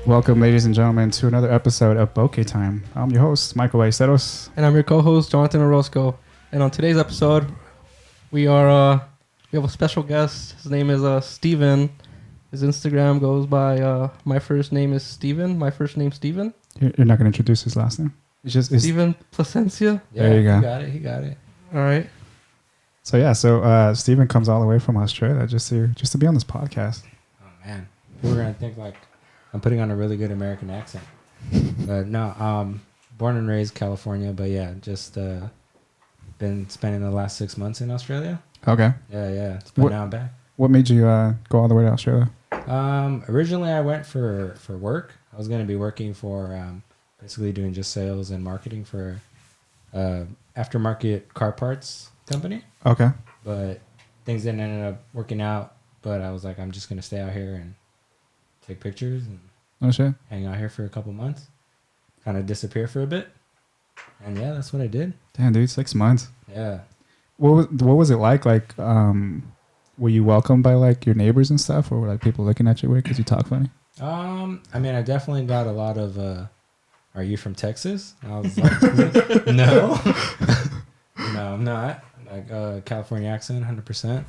Welcome, ladies and gentlemen, to another episode of Bokeh Time. I'm your host, Michael Ballesteros. And I'm your co-host, Jonathan Orozco. And on today's episode, we have a special guest. His name is Steven. His Instagram goes by my first name is Steven. My first name's Steven. You're not going to introduce his last name? It's just Steven Placencia. Yeah, there you go. He got it. All right. So Steven comes all the way from Australia just to be on this podcast. Oh man, people are gonna think like I'm putting on a really good American accent, but no. Born and raised California, but yeah, just been spending the last 6 months in Australia. Okay. Yeah. But now I'm back. What made you go all the way to Australia? Originally I went for work. I was gonna be working for basically doing just sales and marketing for aftermarket car parts company. Okay. But things didn't end up working out. But I was like, I'm just gonna stay out here and take pictures and Oh, shit. hang out here for a couple months, kind of disappear for a bit, and yeah, that's what I did. Damn, dude, 6 months. Yeah. What was it like? Like, were you welcomed by like your neighbors and stuff, or were like people looking at you weird because you talk funny? I mean, I definitely got a lot of. Are you from Texas? I was like, no, no, I'm not. Like California accent, 100%.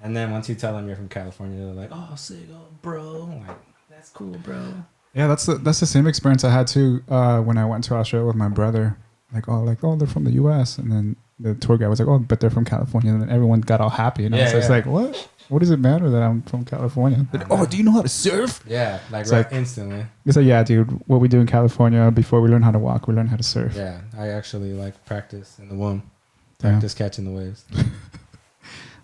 And then once you tell them you're from California, they're like, "Oh, sick, oh, bro." I'm like, that's cool, bro. Yeah, that's the same experience I had too when I went to Australia with my brother. Like, they're from the U.S. And then the tour guide was like, oh, but they're from California. And then everyone got all happy. And I was just like, what? What does it matter that I'm from California? Like, oh, do you know how to surf? Yeah, like it's right like, instantly. It's like, yeah, dude, what we do in California, before we learn how to walk, we learn how to surf. Yeah, I actually like practice in the womb. Damn. Practice catching the waves.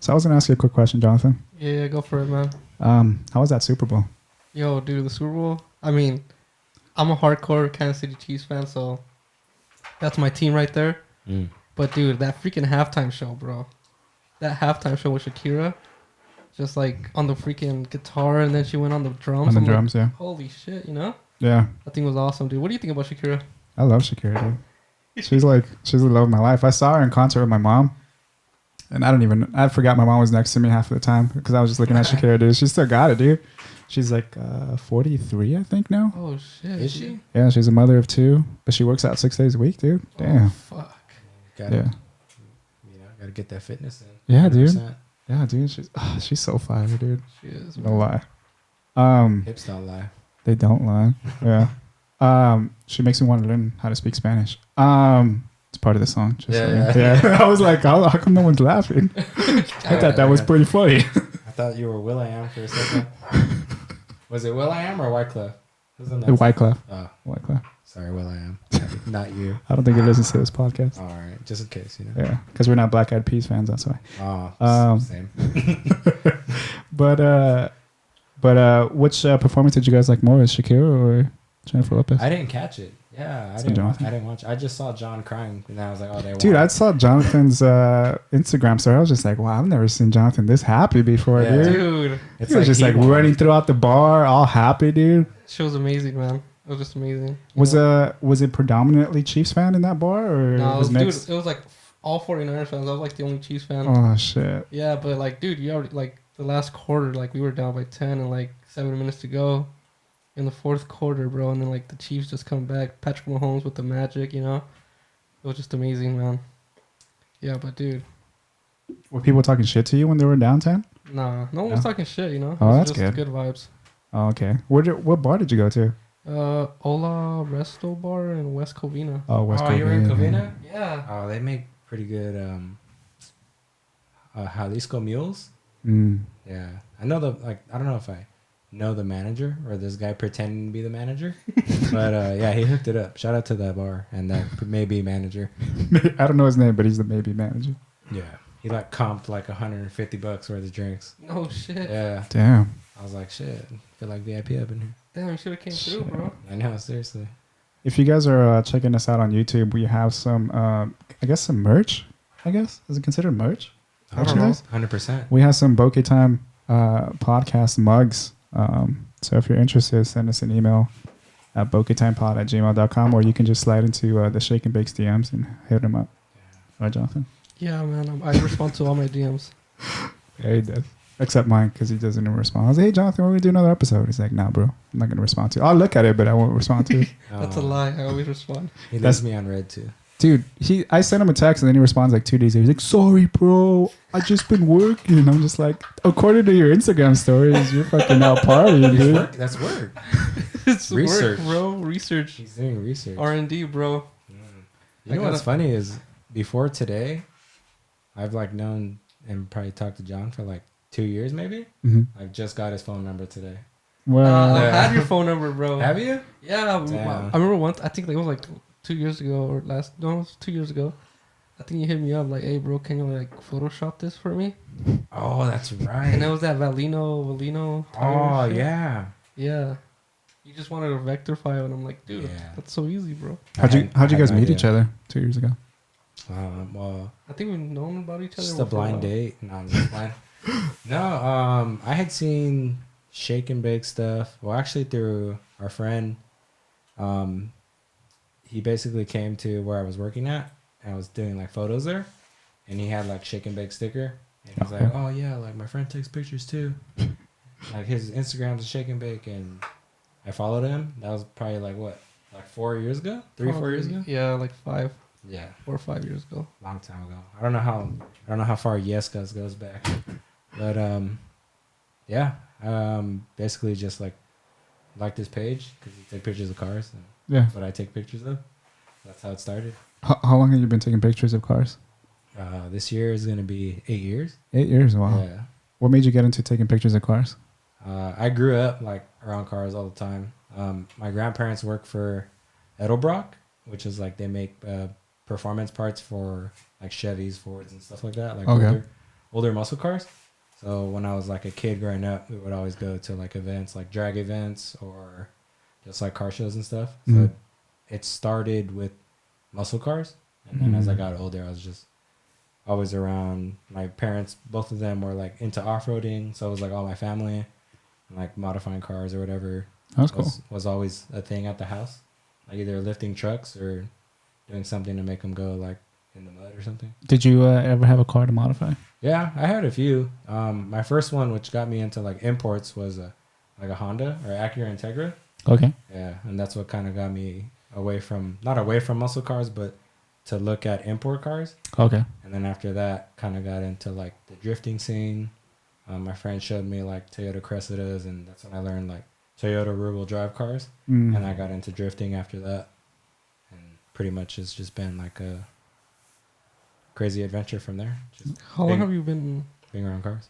So I was going to ask you a quick question, Jonathan. Yeah, go for it, man. How was that Super Bowl? Yo, dude, the Super Bowl. I mean, I'm a hardcore Kansas City Chiefs fan, so that's my team right there. Mm. But dude, that freaking halftime show, bro. That halftime show with Shakira, just like on the freaking guitar, and then she went on the drums. On the I'm drums, like, yeah. Holy shit, you know? Yeah. That thing was awesome, dude. What do you think about Shakira? I love Shakira, dude. She's the love of my life. I saw her in concert with my mom. And I forgot my mom was next to me half of the time because I was just looking at Shakira, dude. She still got it, dude. She's like 43, I think, now. Oh, shit. Is she? Yeah, she's a mother of 2, but she works out 6 days a week, dude. Damn. Oh, fuck. Gotta get that fitness in. Yeah, 100%. dude. Yeah, dude. She's so fire, dude. She is, No man. lie. Hips don't lie. They don't lie. Yeah. She makes me want to learn how to speak Spanish. It's part of the song. Yeah. I was like, how come no one's laughing? I thought that was pretty funny. I thought you were Will.i.am for a second. Was it Will.i.am or Wyclef? Wyclef. Oh, Wyclef. sorry, Will.i.am. Not you. I don't think he listens to this podcast. All right, just in case, you know. Yeah, because we're not Black Eyed Peas fans, that's why. Oh, same. But which performance did you guys like more? Is Shakira or Jennifer Lopez? I didn't catch it. Yeah, I didn't watch. I just saw John crying, and I was like, "Oh, they won." Dude, I saw Jonathan's Instagram story. I was just like, wow, I've never seen Jonathan this happy before, Yeah. dude. Dude, It's He was just like won. running throughout the bar, all happy, dude. she was amazing, man. It was just amazing. Was it predominantly Chiefs fan in that bar, or No, it was mixed? dude, it was like all 49ers fans. I was like the only Chiefs fan. Oh shit! Yeah, but like, dude, you already like the last quarter, like we were down by 10 and like 7 minutes to go in the fourth quarter, bro. And then like the Chiefs just come back, Patrick Mahomes with the magic, you know. It was just amazing, man. Yeah, but dude, Were people talking shit to you when they were downtown? nah, no one was talking shit, you know. Oh, It was that's just good. Good vibes. Oh, okay. What bar did you go to? Ola Resto Bar in West Covina. Oh, West Oh, you were in Covina. Covina? Yeah. Oh, they make pretty good Jalisco mules. Mm. Yeah, I know I don't know if I know the manager or this guy pretending to be the manager, but yeah, he hooked it up. Shout out to that bar and that maybe manager. I don't know his name, but he's the maybe manager. Yeah, he like comped like $150 worth of drinks. Oh shit. Yeah, Damn. I was like, shit, I feel like VIP up in here. Damn, you should have came through, Shit. bro. I know, seriously. If you guys are checking us out on YouTube, we have some, I guess, some merch. I guess is it considered merch? I don't know. 100%. We have some Bokeh Time podcast mugs. So if you're interested, send us an email at bokehtimepod@gmail.com, or you can just slide into the Shake and Bakes DMs and hit them up. Right, Jonathan? Yeah, man. I respond to all my DMs. Yeah, he does. Except mine, because he doesn't even respond. I was like, hey, Jonathan, we're going to do another episode. He's like, nah, bro. I'm not going to respond to it. I'll look at it, but I won't respond to it. That's a lie. I always respond. He leaves me on red too. Dude, I sent him a text, and then he responds like 2 days later. He's like, sorry, bro. I just been working. And I'm just like, according to your Instagram stories, you're fucking out partying, It's dude. work. That's work. It's Research. work, bro. Research. He's doing research. R&D, bro. You know what's funny is before today, I've like known and probably talked to John for like 2 years maybe. Mm-hmm. I've just got his phone number today. Well, I Yeah. have your phone number, bro. Have you? Yeah. Damn. I remember once, I think it was like 2 years ago or it was 2 years ago. I think you hit me up like, hey, bro, can you like Photoshop this for me? Oh, that's right. And that was that Valino. Oh, shit. yeah. Yeah. You just wanted a vector file, and I'm like, dude, Yeah. that's so easy, bro. how'd you I had guys no meet idea. each other 2 years ago? Well, I think we've known about each other. just for a blind while. date. No, I'm just blind. No, I had seen shake and bake stuff. Well, actually, through our friend, he basically came to where I was working at, and I was doing like photos there, and he had like shake and bake sticker, and he was like, "Oh yeah, like my friend takes pictures too." Like his Instagram's a shake and bake, and I followed him. That was probably like what, like 4 years ago, 4 years ago. Yeah, like 4 Yeah, or 5 years ago. long time ago. I don't know how far Yescas goes back, but yeah, basically just like this page because you take pictures of cars, and Yeah. that's what I take pictures of. That's how it started. How long have you been taking pictures of cars? This year is gonna be 8 years. 8 years. Wow. Yeah. What made you get into taking pictures of cars? I grew up like around cars all the time. My grandparents work for Edelbrock, which is like they make performance parts for like Chevys, Fords, and stuff like that, like Okay. older muscle cars. So when I was like a kid growing up, we would always go to like events, like drag events or just like car shows and stuff. So Mhm. it started with muscle cars, and then as I Mhm. got older, I was just always around. My parents, both of them were like into off-roading, so it was like all my family, and like modifying cars or whatever That's cool. was always a thing at the house, like either lifting trucks or doing something to make them go like in the mud or something. Did you ever have a car to modify? Yeah, I had a few. My first one, which got me into like imports, was like a Honda or Acura Integra. Okay. Yeah, and that's what kind of got me not away from muscle cars, but to look at import cars. Okay. And then after that, kind of got into like the drifting scene. My friend showed me like Toyota Cressidas, and that's when I learned like Toyota rear-wheel drive cars. Mm. And I got into drifting after that, and pretty much it's just been like a crazy adventure from there. Just How long being- have you been being around cars.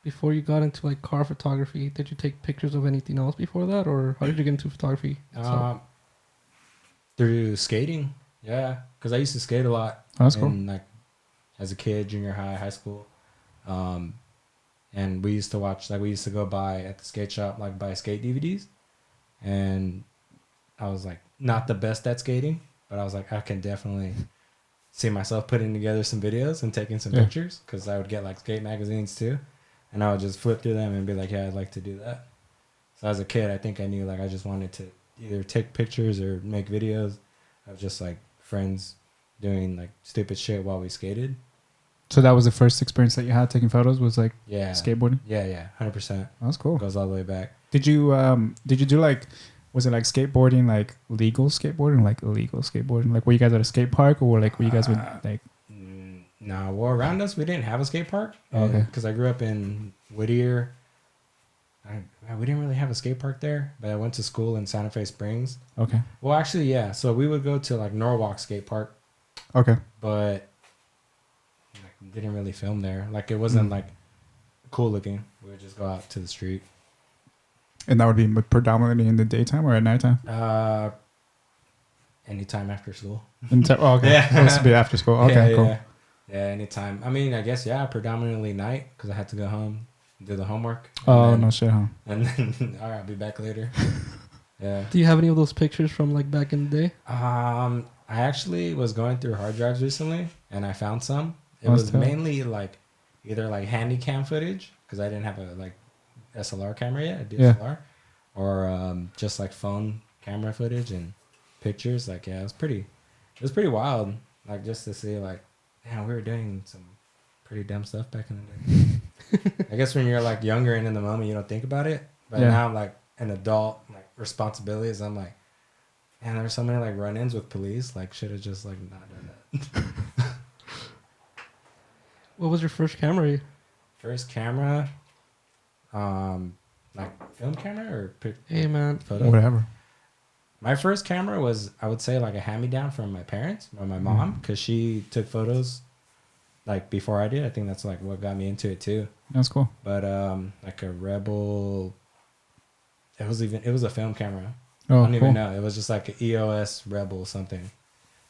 before you got into like car photography? Did you take pictures of anything else before that, or how did you get into photography? Through skating, yeah, because I used to skate a lot. Oh, that's cool. And like as a kid, junior high, high school, and we used to go by at the skate shop, like buy skate DVDs, and I was like not the best at skating, but I was like I can definitely see myself putting together some videos and taking some Yeah. pictures, because I would get like skate magazines too, and I would just flip through them and be like, yeah, I'd like to do that. So as a kid, I think I knew like I just wanted to either take pictures or make videos of just like friends doing like stupid shit while we skated. So that was the first experience that you had taking photos, was like Yeah. skateboarding? Yeah, 100%. That's cool. Goes all the way back. Did you do like, was it like skateboarding, like legal skateboarding, like illegal skateboarding? Like were you guys at a skate park, or like were you guys with like? No, well, around us, we didn't have a skate park. Okay. Because I grew up in Whittier. We didn't really have a skate park there, but I went to school in Santa Fe Springs. Okay. Well, actually, yeah. So we would go to like Norwalk Skate Park, Okay. but like, didn't really film there. Like it wasn't like cool looking. We would just go out to the street. And that would be predominantly in the daytime or at nighttime? Anytime after school. Oh, okay. Yeah. It was to be after school. Okay, yeah, cool. Yeah, anytime. I mean, I guess, yeah, predominantly night, because I had to go home, do the homework. Oh, then, no shit, huh? And then, all right, I'll be back later. Yeah. Do you have any of those pictures from like back in the day? I actually was going through hard drives recently, and I found some. It That's was tough. mainly like either like handy cam footage, because I didn't have a like SLR camera yet, a Yeah. DSLR, or just like phone camera footage and pictures. Like, yeah, it was pretty wild. Like just to see like, man, we were doing some pretty dumb stuff back in the day. I guess when you're like younger and in the moment, you don't think about it. But Yeah. now I'm like an adult, like responsibilities. I'm like, man, there's so many like run-ins with police. Like, should have just like not done that. What was your first camera? First camera, like film camera or Hey, man. photo. Whatever. My first camera was, I would say, like a hand-me-down from my parents or my mom, because she took photos like before I did. I think that's like what got me into it too. That's cool. But like a Rebel, it was a film camera. Oh, I don't even cool. know. It was just like an EOS Rebel something.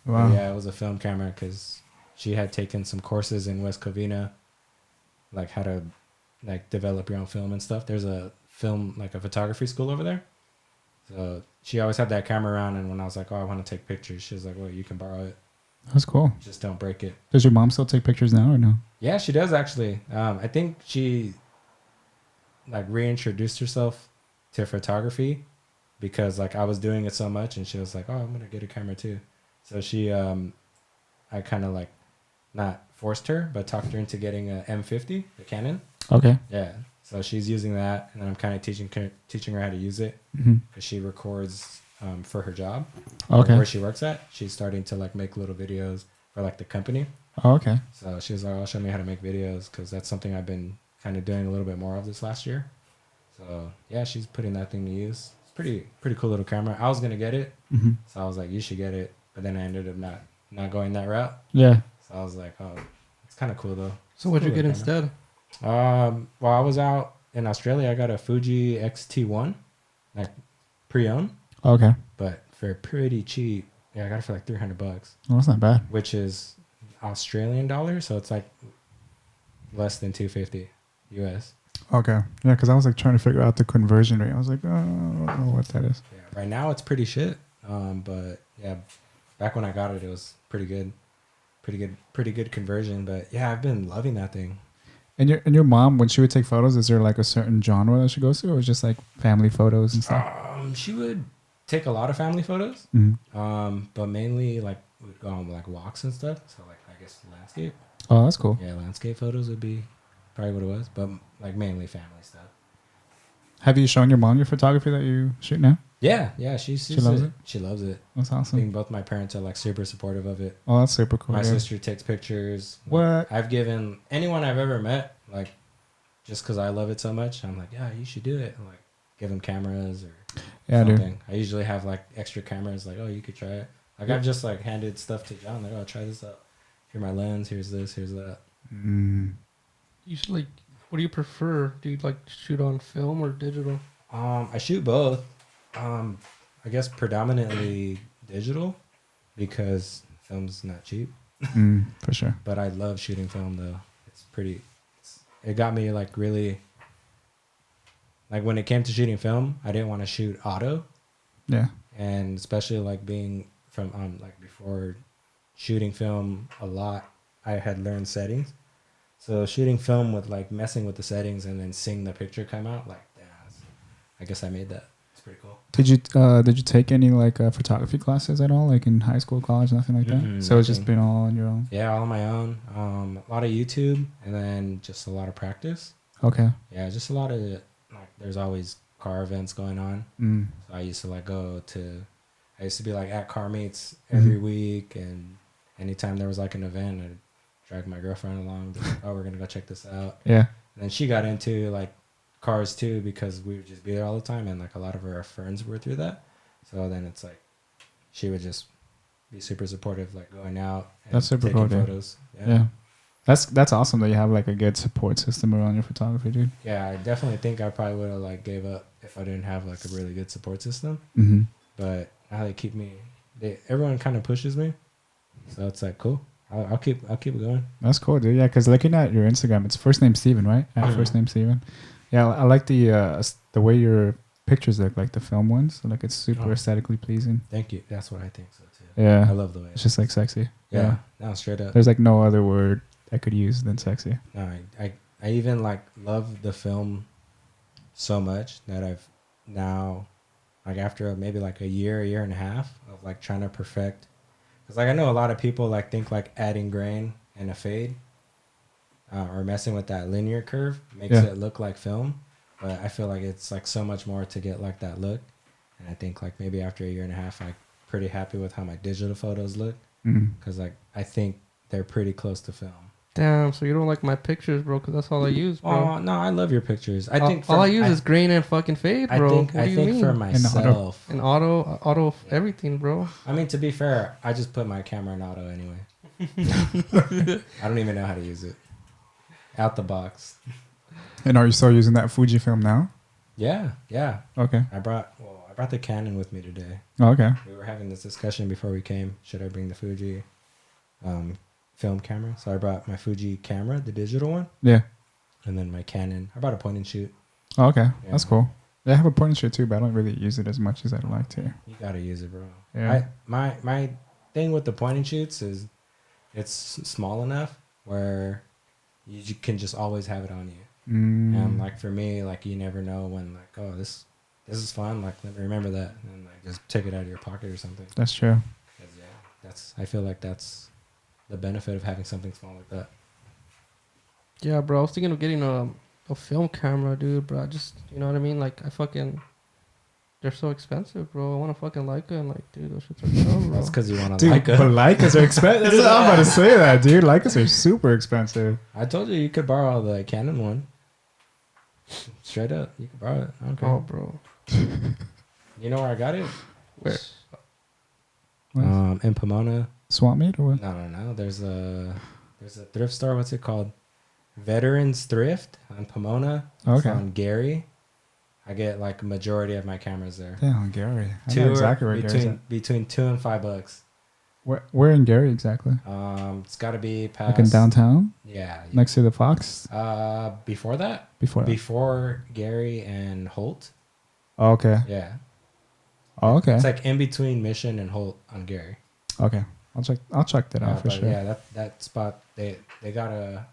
Wow. But yeah, it was a film camera because she had taken some courses in West Covina, like how to like develop your own film and stuff. There's a film, like a photography school over there. So she always had that camera around, and when I was like, oh, I want to take pictures, she was like, well, you can borrow it. That's cool. Just don't break it. Does your mom still take pictures now or no? Yeah, she does actually. I think she like reintroduced herself to photography because like I was doing it so much, and she was like, oh, I'm gonna get a camera too. So she, I kind of like not forced her, but talked her into getting a M50, the Canon. Okay. Yeah. So she's using that, and then I'm kind of teaching her how to use it Mm-hmm. because she records for her job. Okay. Where she works at, she's starting to like make little videos for like the company. Oh, okay. So she was like, "Oh, show me how to make videos," because that's something I've been kind of doing a little bit more of this last year. So yeah, she's putting that thing to use. It's pretty cool little camera. I was gonna get it, Mm-hmm. so I was like, "You should get it," but then I ended up not going that route. Yeah. So I was like, "Oh, it's kind of cool though." So what'd you Cool get little camera. instead? Well, I was out in Australia. I got a Fuji X-T1, like pre-owned, Okay. but for pretty cheap. Yeah, I got it for like $300, Well, that's not bad. which is Australian dollars, so it's like less than $250 US. Okay. Yeah, because I was like trying to figure out the conversion rate. I was like, oh, I don't know what that is. Yeah, right now it's pretty shit. But yeah, back when I got it, it was pretty good conversion. But yeah, I've been loving that thing. And your mom, when she would take photos, is there like a certain genre that she goes to, or is it just like family photos and stuff? She would take a lot of family photos. Mm-hmm. But mainly like we'd go on like walks and stuff. So like I guess landscape. Oh, that's cool. Yeah, landscape photos would be probably what it was, but like mainly family stuff. Have you shown your mom your photography that you shoot now? Yeah, she loves it? She loves it. That's I awesome. think both my parents are like super supportive of it. Oh, that's super cool. My yeah. sister takes pictures. What? I've given anyone I've ever met, like, just because I love it so much, I'm like, yeah, you should do it. I'm like, give them cameras or Yeah, dude. something. I usually have like extra cameras, like, oh, you could try it. Like, I've just like handed stuff to John, like, oh, try this out. Here's my lens. Here's this. Here's that. Mm. You should like. What do you prefer? Do you like shoot on film or digital? I shoot both. I guess predominantly digital because film's not cheap. For sure. But I love shooting film though. It got me like really, like when it came to shooting film, I didn't want to shoot auto, Yeah. and especially like being from like before shooting film a lot, I had learned settings. So shooting film with like messing with the settings and then seeing the picture come out, like, yeah, I guess I made that. It's pretty cool. Did you take any like photography classes at all, like in high school, college, nothing like that? Mm-mm, So it's just nothing. been all on your own. Yeah, all on my own. A lot of YouTube and then just a lot of practice. Okay. Yeah, just a lot of like. There's always car events going on. Mm. So I used to like I used to be like at car meets every week, and anytime there was like an event, I'd drag my girlfriend along. Be like, oh, we're gonna go check this out. Yeah. And then she got into like cars too because we would just be there all the time, and like a lot of her friends were through that. So then it's like she would just be super supportive, like going out and That's super taking cool, dude. photos. Yeah. That's awesome that you have like a good support system around your photography, dude. Yeah, I definitely think I probably would have like gave up if I didn't have like a really good support system. Mm-hmm. But now they keep me. Everyone kind of pushes me, so it's like cool. I'll keep it going. That's cool, dude. Yeah, because looking at your Instagram, it's first name Steven, right? Mhm. First name Steven. Yeah, I like the way your pictures look, like the film ones. So, like it's super Oh. aesthetically pleasing. Thank you. That's what I think so too. Yeah, I love the way it's just like sexy. yeah. No, straight up. There's like no other word I could use than sexy. No, I even like love the film so much that I've now, like after maybe like a year and a half of like trying to perfect, because like I know a lot of people like think like adding grain and a fade or messing with that linear curve makes Yeah. it look like film. But I feel like it's like so much more to get like that look. And I think like maybe after a year and a half, I'm pretty happy with how my digital photos look. Mm. Because like I think they're pretty close to film. Damn, so you don't like my pictures, bro? Because that's all I use, bro. Oh no, I love your pictures. I think all I use is grain and fucking fade, bro. I think for myself, and auto everything, bro. I mean, to be fair, I just put my camera in auto anyway. I don't even know how to use it. Out the box. And are you still using that Fujifilm now? Yeah. Okay. I brought the Canon with me today. Oh, okay. We were having this discussion before we came. Should I bring the Fuji film camera? So I brought my Fuji camera, the digital one, Yeah. and then my Canon. I brought a point and shoot. Oh, okay. Yeah. That's cool. Yeah, I have a point and shoot too, but I don't really use it as much as I'd like to. You gotta use it, bro. Yeah. My thing with the point and shoots is it's small enough where you can just always have it on you. And like for me, like you never know when like, oh, this is fun. Like let me remember that, and like just take it out of your pocket or something. That's true. 'Cause, yeah, I feel like that's the benefit of having something small like that. Yeah, bro. I was thinking of getting a film camera, dude. But I just, you know what I mean? Like they're so expensive, bro. I want a fucking Leica, and like, dude, those shits are dumb, bro. That's because you want to Dude, like but Leicas are expensive. I'm about to say that, dude. Leicas are super expensive. I told you could borrow the Canon one. Straight up, you could borrow it. I don't care. Oh, bro. You know where I got it? Where? What? In Pomona. Swap meet or what? No. There's a thrift store. What's it called? Veterans Thrift on Pomona. It's Okay. on Gary. I get like a majority of my cameras there. Damn, Gary. I know exactly where Gary's at. between $2 and $5. Where in Gary exactly? It's got to be past. Like in downtown? Yeah. Next to the Fox? Before that. Before that? Before Gary and Holt. Oh, okay. Yeah. Oh, okay. It's like in between Mission and Holt on Gary. Okay. I'll check that out for but sure. Yeah, that spot they got a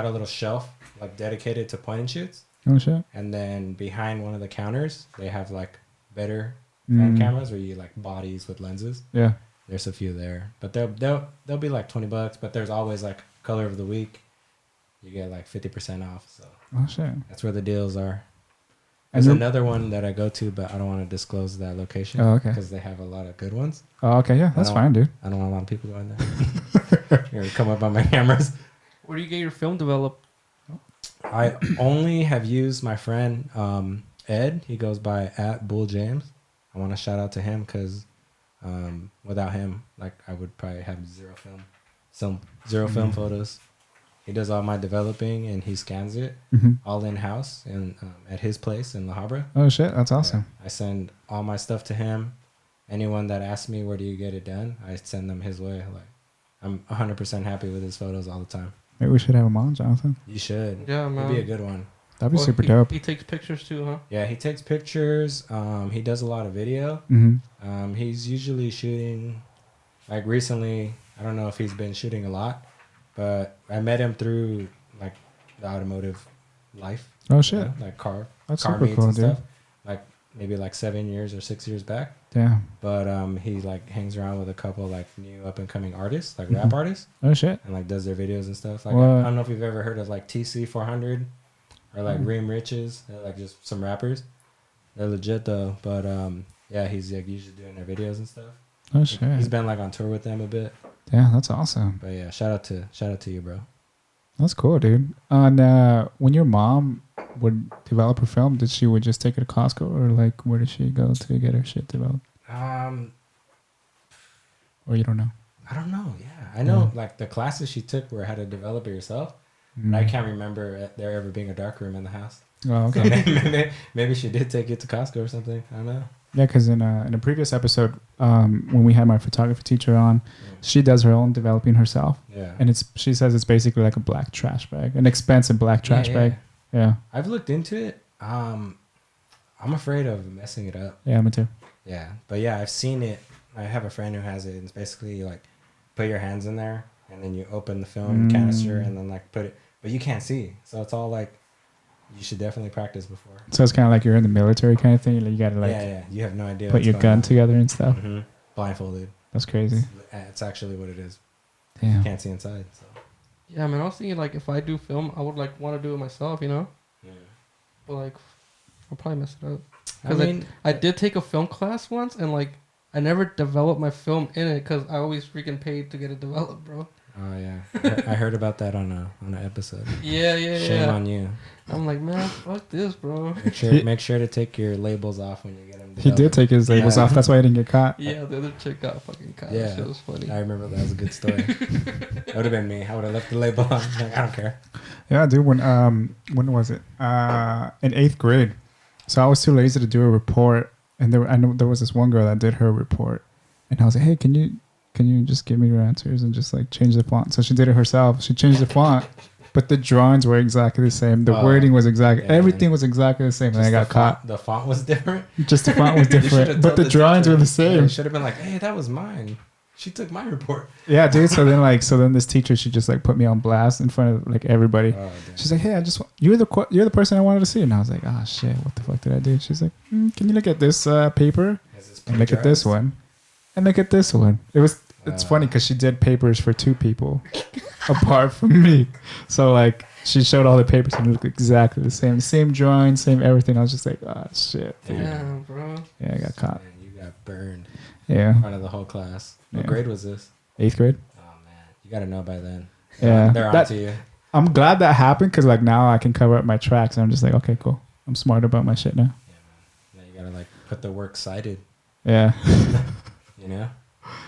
little shelf like dedicated to point and shoots, Oh shit. and then behind one of the counters they have like better fan cameras where you like bodies with lenses. Yeah. There's a few there, but they'll be like $20. But there's always like color of the week. You get like 50% off. So Oh shit. that's where the deals are. And There's you're- another one that I go to, but I don't want to disclose that location. Oh, okay. Because they have a lot of good ones. Oh, okay. Yeah, that's I don't- fine, dude. I don't want a lot of people going there. You're gonna come up on my cameras. Where do you get your film developed? I only have used my friend Ed. He goes by @BullJames. I want to shout out to him because without him, like I would probably have zero film photos. He does all my developing and he scans it all in house and at his place in La Habra. Oh shit, that's awesome. Yeah. I send all my stuff to him. Anyone that asks me where do you get it done, I send them his way. Like I'm 100% happy with his photos all the time. Maybe we should have him on, Jonathan. You should. Yeah, man. He'd be a good one. That'd be Well, super dope. He takes pictures too, huh? Yeah, he takes pictures. He does a lot of video. Mm-hmm. He's usually shooting, like recently, I don't know if he's been shooting a lot, but I met him through like the automotive life. Oh shit. Like car That's car super meets cool, and dude. stuff. Like maybe like 7 years or 6 years back. Damn. But he like hangs around with a couple like new up and coming artists, like rap artists, Oh shit. and like does their videos and stuff. Like What? I don't know if you've ever heard of like TC400 or like Reem Riches. They're like just some rappers. They're legit though. But yeah, he's like usually doing their videos and stuff. Oh He's shit. been like on tour with them a bit. Yeah, that's awesome. But yeah, shout out to you, bro. That's cool, dude. And when your mom would develop her film, did she would just take it to Costco, or like where did she go to get her shit developed? Or you don't know? I don't know. Yeah, I know like the classes she took were how to develop it yourself. But I can't remember there ever being a dark room in the house. Oh, So okay. maybe she did take it to Costco or something. I don't know. Yeah, because in a previous episode, when we had my photography teacher on, she does her own developing herself, Yeah. and she says it's basically like a black trash bag, an expensive black trash bag. Yeah, I've looked into it. I'm afraid of messing it up. yeah, me too. Yeah, but yeah, I've seen it. I have a friend who has it. It's basically like put your hands in there and then you open the film canister and then like put it, but you can't see. So it's all like you should definitely practice before. So it's kind of like you're in the military kind of thing. Like you gotta like yeah, you have no idea. put your gun together and stuff. Blindfolded. That's crazy. It's actually what it is. Damn. Can't see inside. So Yeah, man. I was thinking like if I do film, I would like want to do it myself, you know. Yeah. But like, I'll probably mess it up. I Because mean, I did take a film class once, and like I never developed my film in it because I always freaking paid to get it developed, bro. oh yeah, I heard about that on an episode. Yeah, Shame on you. I'm like, man, fuck this, bro. Make sure to take your labels off when you get them. He did take his labels Yeah. off. That's why he didn't get caught. Yeah, the other chick got fucking caught. Yeah. That shit was funny. I remember that was a good story. That would have been me. I would have left the label on. Like, I don't care. Yeah, dude. When was it? In 8th grade. So I was too lazy to do a report, and I know there was this one girl that did her report, and I was like, hey, can you just give me your answers and just like change the font? So she did it herself. She changed the font, but the drawings were exactly the same. The wording was everything was exactly the same, and I got caught. The font was different. Just the font was You should've different, but told the the drawings teacher. were the same. You should have been like, hey, that was mine. She took my report. Yeah, dude. So then this teacher, she just like put me on blast in front of like everybody. Oh, She's like, hey, you're the person I wanted to see. And I was like, ah, shit, what the fuck did I do? She's like, can you look at this paper and look at this one and look at this one? It's funny because she did papers for 2 people apart from me. So like she showed all the papers and it looked exactly the same drawing, same everything. I was just like, ah, shit. Damn, bro. Yeah, I got caught. Man, you got burned Yeah, in front of the whole class. What Yeah. grade was this? 8th grade. Oh man, you got to know by then. Yeah, They're on to you. I'm glad that happened because like now I can cover up my tracks and I'm just like, okay, cool. I'm smart about my shit now. Now you gotta like put the works cited. Yeah. You know.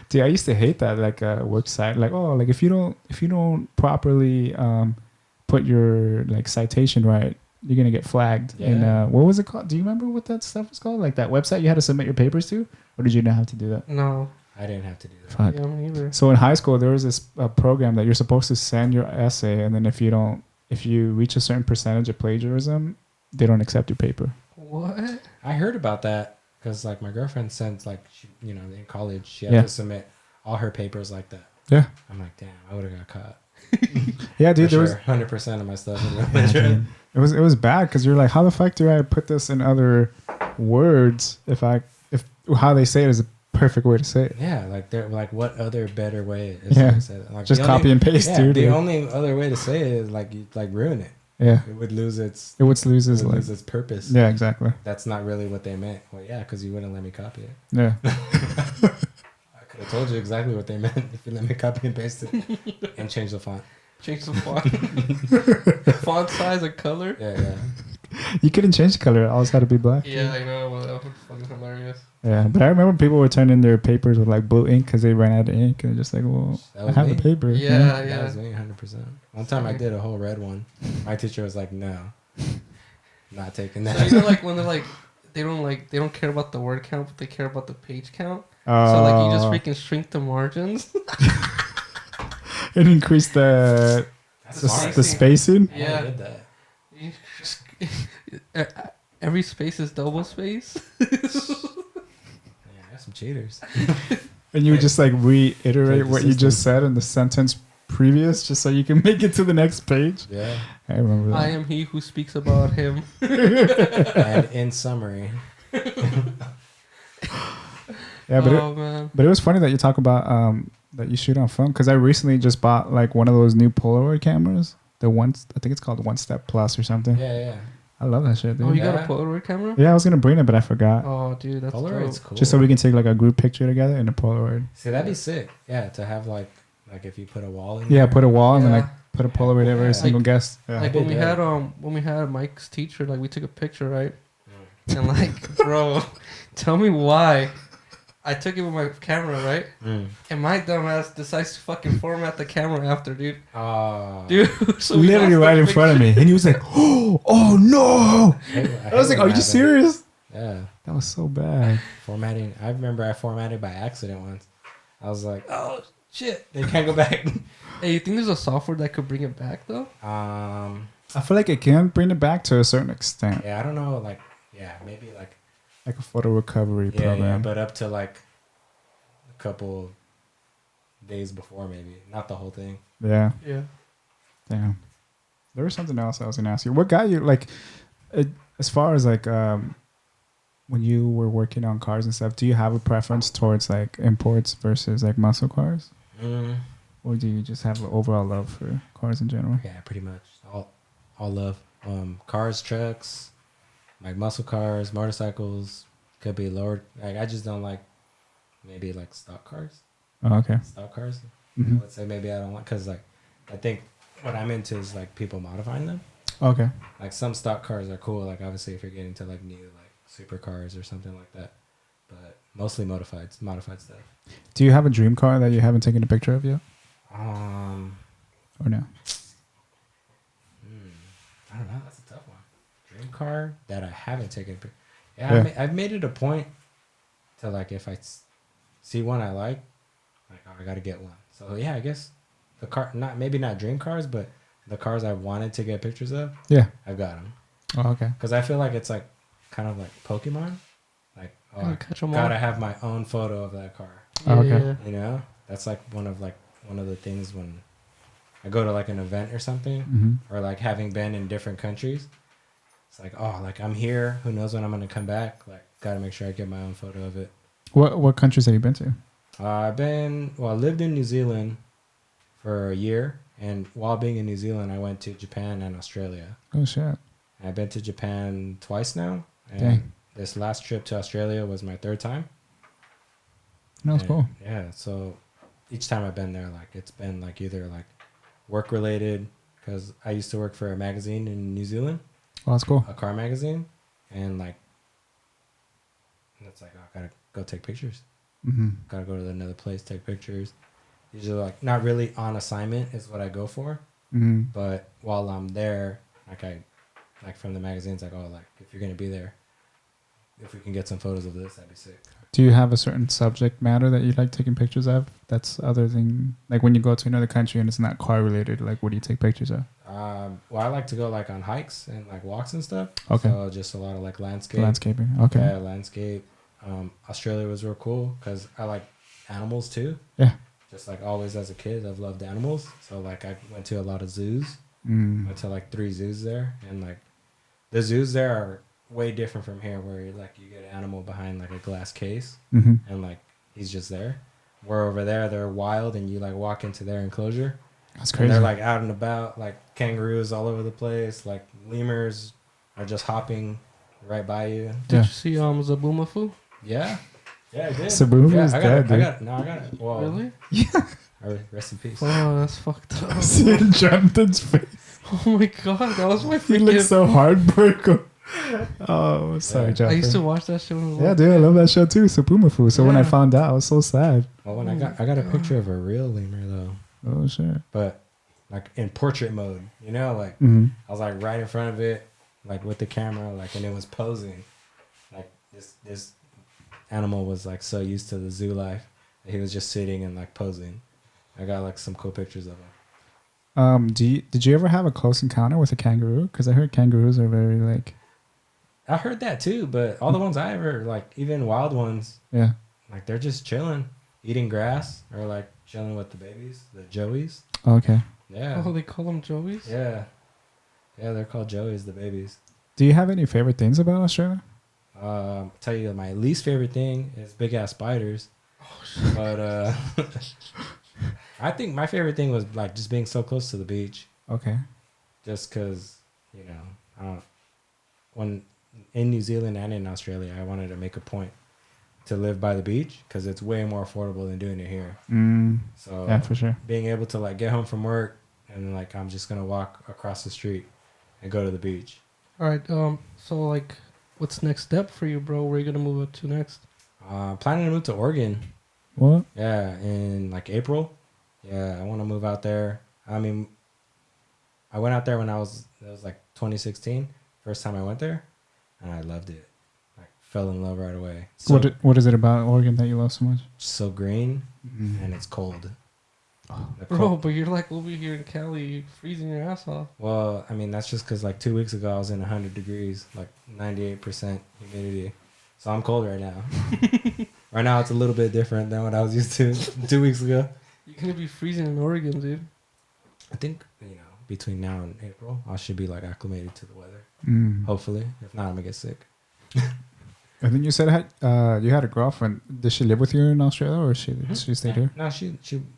Dude, I used to hate that like work site. Like, oh, like if you don't properly put your like citation right, you're gonna get flagged. Yeah. And what was it called? Do you remember what that stuff was called? Like that website you had to submit your papers to, or did you not have to do that? No. I didn't have to do that. Fuck. Yeah, me neither. So in high school, there was this program that you're supposed to send your essay, and then if you reach a certain percentage of plagiarism, they don't accept your paper. What? I heard about that because like my girlfriend sent like in college she had Yeah. to submit all her papers like that. Yeah. I'm like, damn, I would have got caught. Yeah, dude. For There sure, 100% of my stuff. was it was bad because you're like, how the fuck do I put this in other words if how they say it is a perfect way to say it? Yeah, like they're like, what other better way? Is Yeah. to say that? Like, Just the copy only- and paste, yeah, dude. The only other way to say it is like you like ruin it. Yeah. It would lose its. It would lose It would like lose its purpose. yeah, exactly. That's not really what they meant. Well, yeah, because you wouldn't let me copy it. Yeah. I could have told you exactly what they meant if you let me copy and paste it and change the font. Change the font. Font size and color. Yeah. You couldn't change the color. It always had to be black. Yeah, I know. Well, that was fucking hilarious. Yeah, but I remember people were turning their papers with like blue ink because they ran out of ink, and just like, well, That I was have me. the paper. Yeah, That was me, 100%. One time I did a whole red one. My teacher was like, "No, not taking that." So you know, like when they're like, they don't care about the word count, but they care about the page count. So like you just freaking shrink the margins. It increased the spacing. I Yeah. did that. You just- Every space is double space. Yeah, I got some cheaters. And you would just like reiterate Take the what you system. just said in the sentence previous, just so you can make it to the next page. Yeah. I remember that. I am he who speaks about him. And in summary, Yeah, but Oh man. but it was funny that you talk about that you shoot on film because I recently just bought like one of those new Polaroid cameras. I think it's called One Step Plus or something. yeah. I love that shit, dude. Oh, you got Yeah. a Polaroid camera? Yeah, I was gonna bring it, but I forgot. Oh, dude, that's Polaroid's dope. cool. Just so we can take like a group picture together in a Polaroid. See, that'd be sick. Yeah, to have like if you put a wall in. Yeah, there. put a wall and then Yeah. like put a Polaroid over Yeah. a single guest. Yeah. Like did when we had Mike's teacher, like we took a picture, right? And like, bro, tell me why. I took it with my camera, right? And my dumbass decides to fucking format the camera after, dude. Dude, so we Literally lost right the in front of me, and he was like, "Oh no!" I was like, "Are you serious?" Yeah. That was so bad. Formatting. I remember I formatted by accident once. I was like, oh shit, they can't go back. Hey, you think there's a software that could bring it back though? I feel like it can bring it back to a certain extent, Yeah, I don't know. Like, yeah, maybe like like a photo recovery yeah, program. but up to like a couple days before, maybe not the whole thing. Yeah, Yeah. damn. There was something else I was gonna ask you. What got you like, as far as like when you were working on cars and stuff? Do you have a preference towards like imports versus like muscle cars? or do you just have an overall love for cars in general? Yeah, pretty much all love. Cars, trucks, like muscle cars, motorcycles. Could be lower. Like I just don't like maybe like stock cars. Oh, okay. Stock cars. Mhm. I would say maybe I don't want because like I think what I'm into is like people modifying them. Okay. Like some stock cars are cool. Like obviously if you're getting to like new like supercars or something like that, but mostly modified stuff. Do you have a dream car that you haven't taken a picture of yet, or no? I don't know. That's a tough one. Dream car that I haven't taken a picture. Yeah. I've made it a point to like if I see one I like oh, I got to get one. So yeah, I guess the car not dream cars, but the cars I wanted to get pictures of. Yeah. I've got them. Oh, okay. Because I feel like it's like kind of like Pokemon. Like oh, I catch 'em all. gotta have my own photo of that car. Oh, okay. Yeah. You know, that's like one of the things when I go to like an event or something, Mm-hmm. or like having been in different countries. It's like, oh, like I'm here. Who knows when I'm gonna come back? Like, gotta make sure I get my own photo of it. What countries have you been to? I lived in New Zealand for a year, and while being in New Zealand, I went to Japan and Australia. Oh shit. I've been to Japan twice now, and Dang. this last trip to Australia was my third time. That's And, cool. Yeah, so each time I've been there, like it's been like either like work related, because I used to work for a magazine in New Zealand, Oh, that's cool. a car magazine, and like it's like oh, I gotta go take pictures. Mm-hmm. Gotta go to another place, take pictures. Usually like not really on assignment is what I go for, Mm-hmm. but while I'm there, like from the magazines, like oh, like if you're gonna be there, if we can get some photos of this, that'd be sick. Do you have a certain subject matter that you like taking pictures of? That's other than like when you go to another country and it's not car related. Like, what do you take pictures of? Well, I like to go like on hikes and like walks and stuff. Okay. So just a lot of like landscape. Landscaping. Okay. Yeah, landscape. Australia was real cool because I like animals too. Yeah. Just like always as a kid, I've loved animals. So like I went to a lot of zoos. Mm. Went to like 3 zoos there, and like the zoos there are way different from here, where like you get an animal behind like a glass case, Mm-hmm. and like he's just there. Where over there they're wild, and you like walk into their enclosure. That's And crazy. they're like out and about, like kangaroos all over the place, like lemurs are just hopping right by you. Did Yeah. you see Zabumafu? Yeah, yeah, I did. Sabufu yeah, is I dead, dude. I got it. Well, Really? rest in peace. Oh, that's fucked up. See Jonathan's face. Oh my god, that was my He looks freaking. so heartbroken. Oh, sorry, Yeah. Jonathan. I used to watch that show. When I was Yeah, little. dude, I love that show too, Sabumafu. So when I Yeah. found out, I was so sad. Well, when I got a picture of a real lemur though, Oh shit. but like in portrait mode, you know, like Mm-hmm. I was like right in front of it, like with the camera, like, and it was posing. Like this animal was like so used to the zoo life that he was just sitting and like posing. I got like some cool pictures of him. Did you ever have a close encounter with a kangaroo? Because I heard kangaroos are very like, I heard that too, but all the ones I ever like, even wild ones, yeah. like they're just chilling, eating grass or like chilling with the babies, the joeys. Oh, okay. Yeah, Oh, they call them Joeys? yeah, they're called joeys, the babies. Do you have any favorite things about Australia? Tell you my least favorite thing is big ass spiders. But I think my favorite thing was like just being so close to the beach. Okay. Just because, you know, when in New Zealand and in Australia, I wanted to make a point to live by the beach because it's way more affordable than doing it here. So Yeah, for sure. being able to like get home from work and like I'm just gonna walk across the street and go to the beach. All right. So like, what's next step for you, bro? Where are you gonna move up to next? Planning to move to Oregon. What? Yeah, in like April. Yeah, I want to move out there. I mean, I went out there when it was like 2016, first time I went there, and I loved it. Like fell in love right away. So, What is it about Oregon that you love so much? so green and it's cold. The Bro, cold- but you're like over here in Cali, freezing your ass off. Well, I mean that's just because like 2 weeks ago I was in 100 degrees, like 98% humidity, so I'm cold right now. Right now it's a little bit different than what I was used to 2 weeks ago. You're gonna be freezing in Oregon, dude. I think between now and April I should be like acclimated to the weather. Mm. Hopefully, if not, I'm gonna get sick. And then you said you had a girlfriend. Did she live with you in Australia, or she stayed here? No,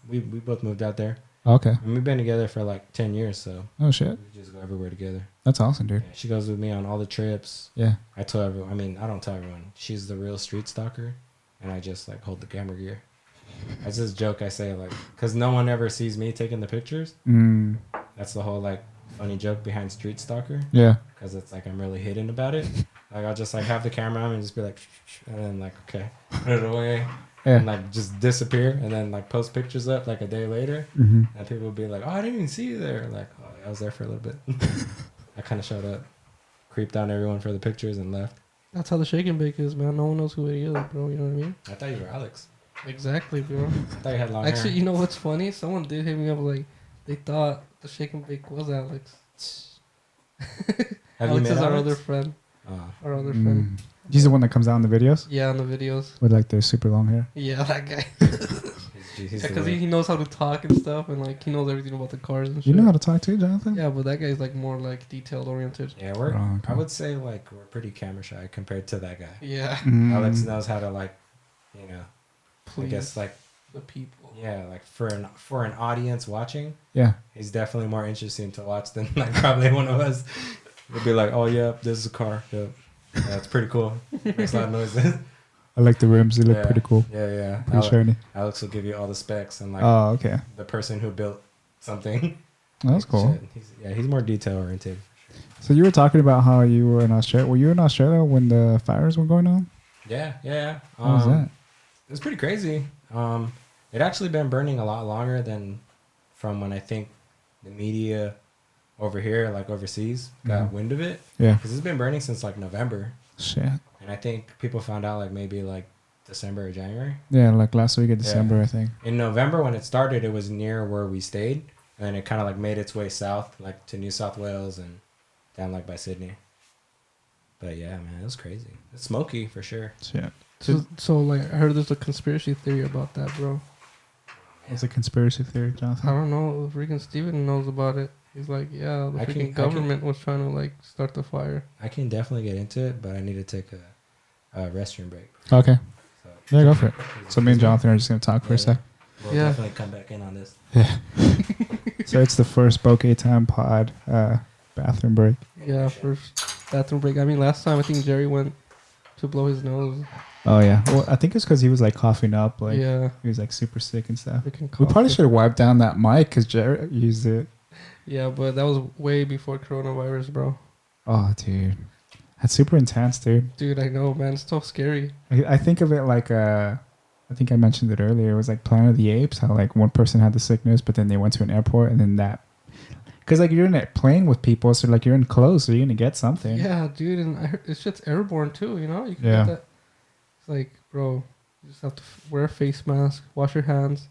we both moved out there. Okay. And we've been together for like 10 years, so Oh shit, we just go everywhere together. that's awesome, dude. Yeah, she goes with me on all the trips. Yeah. I tell everyone. I mean, I don't tell everyone. She's the real street stalker, and I just like hold the camera gear. I just joke. I say like, because no one ever sees me taking the pictures. Mm, That's the whole like funny joke behind street stalker. yeah. Because it's like I'm really hidden about it. Like I'll just like have the camera on and just be like, and then like okay, put it away, Yeah. and like just disappear, and then like post pictures up like a day later, Mm-hmm. and people will be like, oh, I didn't even see you there. Like, oh, I was there for a little bit. I kind of showed up, creeped on everyone for the pictures, and left. That's how the shake and bake is, man. No one knows who it is, bro. You know what I mean? I thought you were Alex. Exactly, bro. I thought you had long Actually, hair. you know what's funny? Someone did hit me up like they thought the shake and bake was Alex. Have Alex you is met our Alex? other friend. Oh. Our other friend. Mm. He's the one that comes out in the videos Yeah, on the videos. with like their super long hair. Yeah, that guy. He's the Because one. he knows how to talk and stuff, and like he knows everything about the cars and shit. You know how to talk too, Jonathan? Yeah, but that guy's like more like detailed oriented. Yeah, we're. Oh, okay. I would say like we're pretty camera shy compared to that guy. Yeah, Mm. Alex knows how to like, you know, please. I guess like the people. yeah, like for an audience watching, Yeah. he's definitely more interesting to watch than like probably one of us. We'd be like, oh yeah, this is a car. Yep. Yeah, it's pretty cool. Makes a lot of noises. I like the rims. They look Yeah. pretty cool. Yeah, yeah. Pretty shiny. Alex will give you all the specs and like Oh, okay. the person who built something. That's Like, cool. shit. He's more detail oriented. So you were talking about how you were in Australia. Were you in Australia when the fires were going on? Yeah, yeah. How was that? It was pretty crazy. It actually been burning a lot longer than from when I think the media over here, like overseas, got Mhm. wind of it. Yeah. Because it's been burning since like November. Shit. And I think people found out like maybe like December or January. Yeah, like last week of Yeah. December, I think. In November when it started, it was near where we stayed. And then it kind of like made its way south, like to New South Wales and down like by Sydney. But yeah, man, it was crazy. It's smoky for sure. Shit. So like I heard there's a conspiracy theory about that, bro. It's a conspiracy theory, I Jonathan. don't know. Freaking Steven knows about it. He's like, yeah, the I freaking can- government was trying to like start the fire. I can definitely get into it, but I need to take a restroom break. Okay. So, Yeah, go for it. So me and Jonathan are just going to talk for a sec. We'll Yeah. definitely come back in on this. So it's the first Bokeh Time pod bathroom break. Yeah, first bathroom break. I mean, last time I think Jerry went to blow his nose. Oh, yeah. Well, I think it's because he was like coughing up. Like Yeah, he was like super sick and stuff. freaking We probably cough. should have wiped down that mic because Jared used it. Yeah, but that was way before coronavirus, bro. Oh, dude. That's super intense, dude. Dude, I know, man. It's so scary. I think of it like I think I mentioned it earlier. It was like Planet of the Apes. How like one person had the sickness, but then they went to an airport, and then that, because like you're in a plane with people, so like you're in clothes, so you're gonna get something. Yeah, dude, and I heard it's just airborne too. You know, you can Yeah. get that. It's like, bro, you just have to wear a face mask, wash your hands,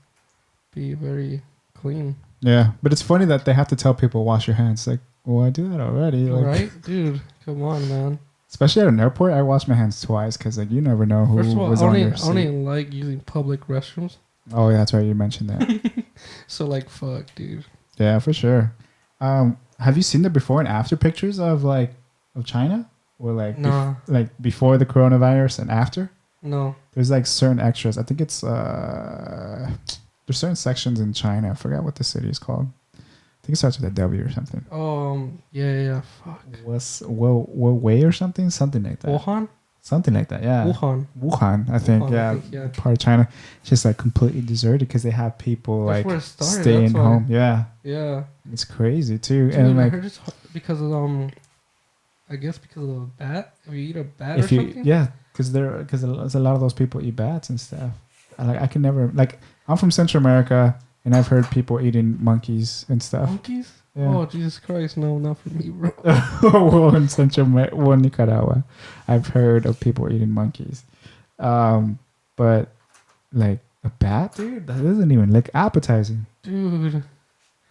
be very clean. Yeah, but it's funny that they have to tell people wash your hands. Like, well, I do that already. Like, Right, dude? Come on, man. especially at an airport, I wash my hands twice because like you never know who First of all, was I on only, your I seat. only like using public restrooms. Oh, yeah, that's right. You mentioned that. So like, fuck, dude. Yeah, for sure. Have you seen the before and after pictures of like of China, or like Nah, like before the coronavirus and after? no. There's like certain extras. I think it's there's certain sections in China. I forgot what the city is called. I think it starts with a W or something. Yeah. Fuck. What's Wei or something? Something like that. Wuhan. Something like that. Yeah. Wuhan. Wuhan, I think. Wuhan, Yeah. Part of China. It's just like completely deserted because they have people That's like where it started, staying that's why. home. Yeah. Yeah. It's crazy too. Dude, and I like heard it's because of I guess because of a bat. If you eat a bat if or you something. because there's a lot of those people eat bats and stuff. I can never like I'm from Central America and I've heard people eating monkeys and stuff. Monkeys. Yeah. Oh Jesus Christ! No, not for me, bro. Well, in well, Nicaragua, I've heard of people eating monkeys. But like a bat, dude, that doesn't even look appetizing. Dude,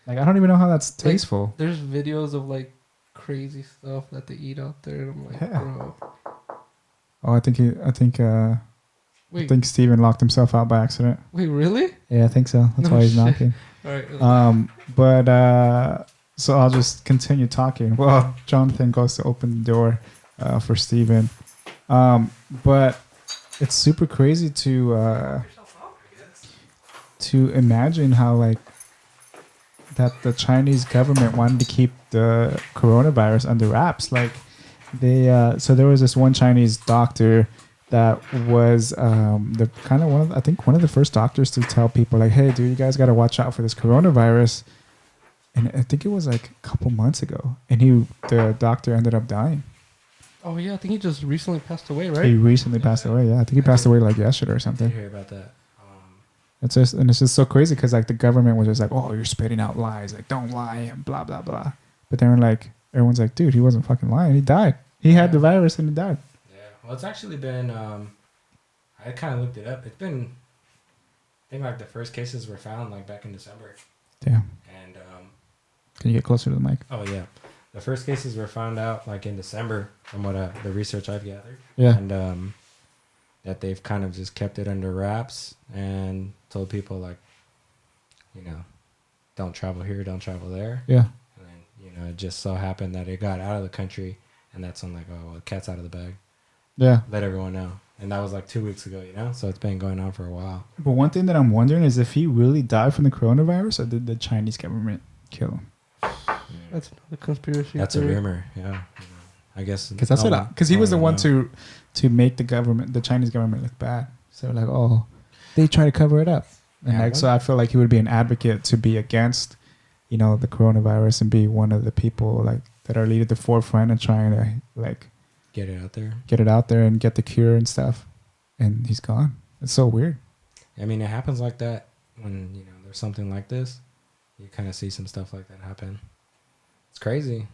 Like I don't even know how that's Like, tasteful. there's videos of like crazy stuff that they eat out there, and I'm like, Yeah. bro. Oh, I Wait, think Steven locked himself out by accident. wait, really? Yeah, I think so. That's No why he's shit. knocking. All right. But so I'll just continue talking. Well, Jonathan goes to open the door for Steven. but it's super crazy to imagine how like that the Chinese government wanted to keep the coronavirus under wraps. Like they, so there was this one Chinese doctor that was the kind of one of the first doctors to tell people like, hey, dude, you guys got to watch out for this coronavirus. And I think it was like a couple months ago, and the doctor ended up dying. Oh yeah, I think he just recently passed away, right? He recently passed away. Yeah, I think he passed away like yesterday or I something. did hear about that. It's just so crazy because like the government was just like, oh, you're spitting out lies, like don't lie and blah blah blah. But then like everyone's like, dude, he wasn't fucking lying. He died. He had the virus and he died. Yeah. Well, it's actually been. I kind of looked it up. It's been. I think like the first cases were found like back in December. Damn. And Can you get closer to the mic? oh yeah, the first cases were found out like in December from what the research I've gathered. Yeah. And that they've kind of just kept it under wraps and told people like, you know, don't travel here, don't travel there. Yeah. And then, you know, it just so happened that it got out of the country, and that's when like, oh, well, the cat's out of the bag. Yeah. Let everyone know. And that was like 2 weeks ago, you know? So it's been going on for a while. But one thing that I'm wondering is if he really died from the coronavirus, or did the Chinese government kill him? That's another conspiracy. That's a theory. rumor, yeah. You know, I guess Because that's because he was the one to make the Chinese government look bad. So like, oh, they try to cover it up, and Yeah, like, so I feel like he would be an advocate to be against, you know, the coronavirus and be one of the people like that are leading the forefront and trying to like get it out there. get it out there and get the cure and stuff. And he's gone. It's so weird. I mean, it happens like that when, you know, there's something like this. You kind of see some stuff like that happen. It's crazy.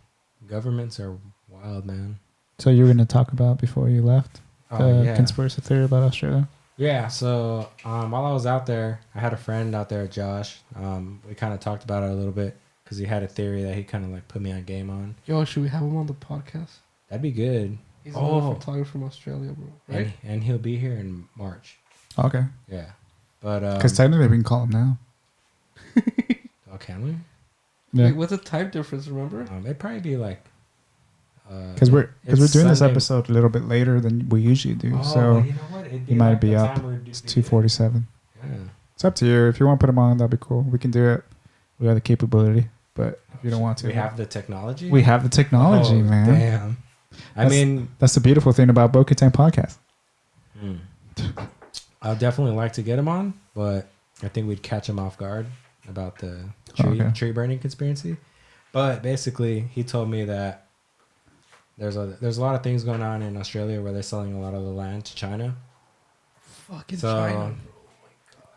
Governments are wild, man. So you were going to talk about before you left Oh, the yeah. conspiracy theory about Australia? Yeah, so while I was out there, I had a friend out there, Josh. We kind of talked about it a little bit because he had a theory that he kind of like put me on game on. Yo, should we have him on the podcast? That'd be good. He's another photographer from Australia, bro. Right? And he'll be here in March. Okay. Yeah. But Because technically we can call him now. oh, can we? Yeah. Wait, what's the time difference? Remember? It'd probably be like Because we're it's doing this Sunday. episode a little bit later than we usually do. Oh, So well, you know what? It'd he be might like be the up. time we're It's doing it. 2:47. Yeah. It's up to you. If you want to put him on, that'd be cool. We can do it. We have the capability. But if you don't want to, We have the technology. we have the technology, Oh, man. Damn. I mean, That's the beautiful thing about Bo-Katan podcast. I'd definitely like to get him on, but I think we'd catch him off guard about the tree burning conspiracy. But basically, he told me that there's a lot of things going on in Australia where they're selling a lot of the land to China. Fucking So China.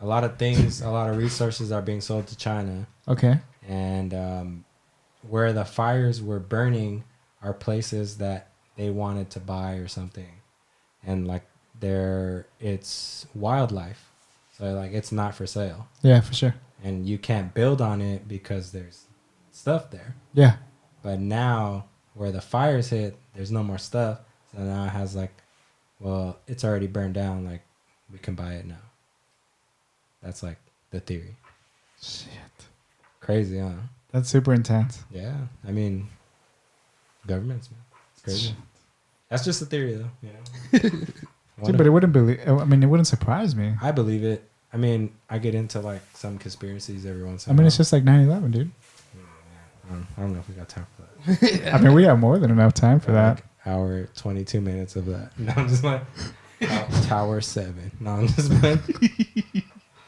a lot of things, a lot of resources are being sold to China, Okay. and where the fires were burning are places that they wanted to buy or something, and like it's wildlife, so like it's not for sale, Yeah, for sure. and you can't build on it because there's stuff there. Yeah. But now where the fires hit, there's no more stuff, so now it has like, well, it's already burned down, like we can buy it now. That's like the theory. Shit. Crazy, huh? That's super intense. Yeah, I mean, governments, man, it's crazy. That's just a theory, though. You know, Dude, but it wouldn't it wouldn't surprise me. I believe it. I mean, I get into like some conspiracies every once in I a mean, while. it's just like 9/11, dude. I don't know if we got time for that. I mean, we have more than enough time for that. Like hour 22 minutes of that. No, I'm just like Tower 7. No, I'm just like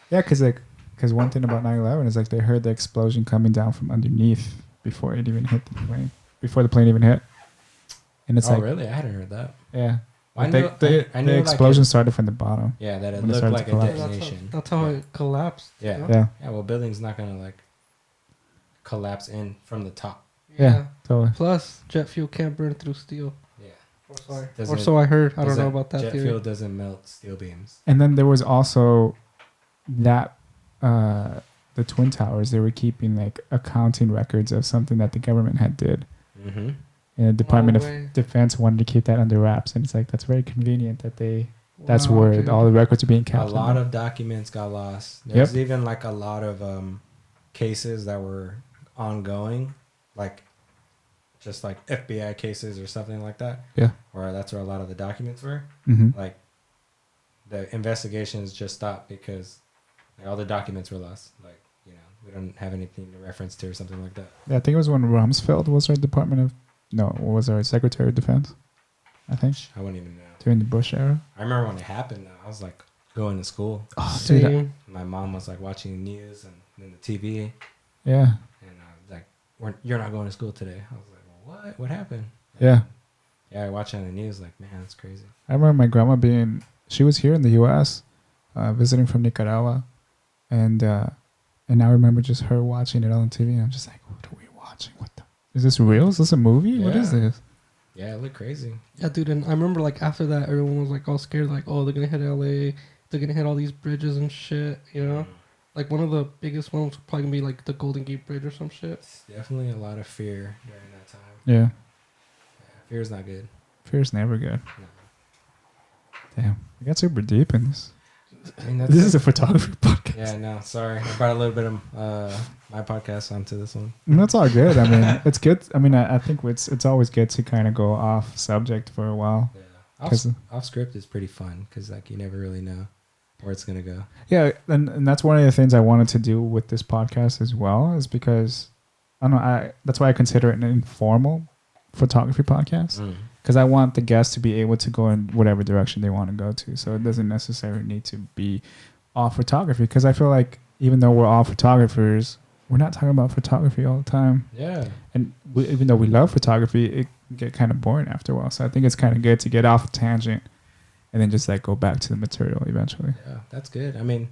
Yeah, because one thing about 9/11 is like they heard the explosion coming down from underneath before it even hit the plane, before the plane even hit. And it's oh, like, really? I hadn't heard that. yeah, I like knew- I knew the like explosion started from the bottom. Yeah, that it When it looked started like to a collapse. detonation. That's how it collapsed. Yeah. you know? Yeah, Yeah, well, building's not gonna like collapse in from the top. yeah, totally. Plus, jet fuel can't burn through steel. Yeah. Or so I heard. I don't know Doesn't- about that jet theory. fuel doesn't melt steel beams. And then there was also that the Twin Towers. They were keeping like accounting records of something that the government had did. Mm-hmm. And the Department No of way. Defense wanted to keep that under wraps, and it's like that's very convenient that that's Wow, where okay. all the records are being A kept. lot of documents got lost. There's even like a lot of cases that were ongoing, like just like FBI cases or something like that. Yeah. Where that's where a lot of the documents were. Mm-hmm. Like the investigations just stopped because like, all the documents were lost. Like, you know, we don't have anything to reference to or something like that. Yeah, I think it was when Rumsfeld was our was our Secretary of Defense. I think I wouldn't even know. during the Bush era. I remember when it happened. I was like going to school. Oh, dude. Same. My mom was like watching the news and then the TV, Yeah. and I was like, "You're not going to school today." I was like, "Well, what? What happened?" Yeah. Yeah, I watched it on the news. Like, man, that's crazy. I remember my grandma she was here in the U.S., visiting from Nicaragua, and I remember just her watching it on TV. And I'm just like, what are we watching? Is this real? Is this a movie? What is Yeah. this? Yeah, it looked crazy. Yeah, dude, and I remember like after that, everyone was like all scared, like, oh, they're gonna hit LA, they're gonna hit all these bridges and shit, you know. Like one of the biggest ones would probably gonna be like the Golden Gate Bridge or some shit. It's definitely a lot of fear during that time. Yeah. Yeah, fear is not good. Fear's never good. No. Damn. We got super deep in this. I mean, that's This is a photography podcast. Yeah, no, sorry. I brought a little bit of my podcast onto this one. And that's all good. I mean, it's good. I mean, I think it's always good to kind of go off subject for a while. Yeah, 'Cause- off script is pretty fun because like you never really know where it's gonna go. Yeah, and that's one of the things I wanted to do with this podcast as well, is because I don't know. That's why I consider it an informal photography podcast, because I want the guests to be able to go in whatever direction they want to go to. So it doesn't necessarily need to be all photography, because I feel like even though we're all photographers, we're not talking about photography all the time. Yeah, And even though we love photography, it can get kind of boring after a while. So I think it's kind of good to get off a tangent and then just like go back to the material eventually. yeah, that's good. I mean,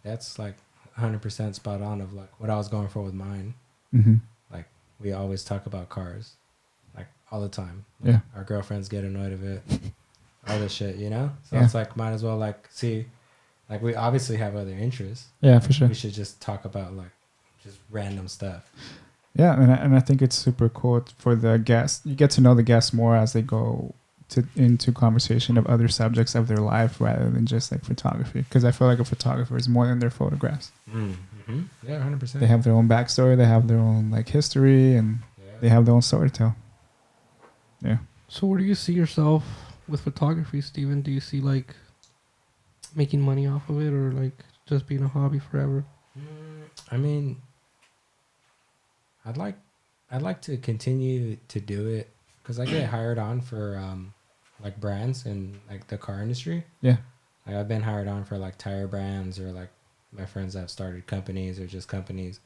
that's like 100% spot on of like what I was going for with mine. Mm-hmm. Like we always talk about cars, like all the time. Like, Yeah. our girlfriends get annoyed of it. All this shit, you know. So Yeah. it's like might as well like see, like we obviously have other interests. Yeah, for sure. We should just talk about like just random stuff. Yeah, and I think it's super cool for the guests. You get to know the guests more as they go into conversation of other subjects of their life rather than just like photography. Because I feel like a photographer is more than their photographs. Mm-hmm. Yeah, 100%. They have their own backstory. They have their own like history, and they have their own story to tell. Yeah. So where do you see yourself with photography, Steven? Do you see like making money off of it, or like just being a hobby forever? I mean, I'd like to continue to do it because I get hired on for like brands in like the car industry. Yeah. Like I've been hired on for like tire brands, or like my friends that have started companies or just companies.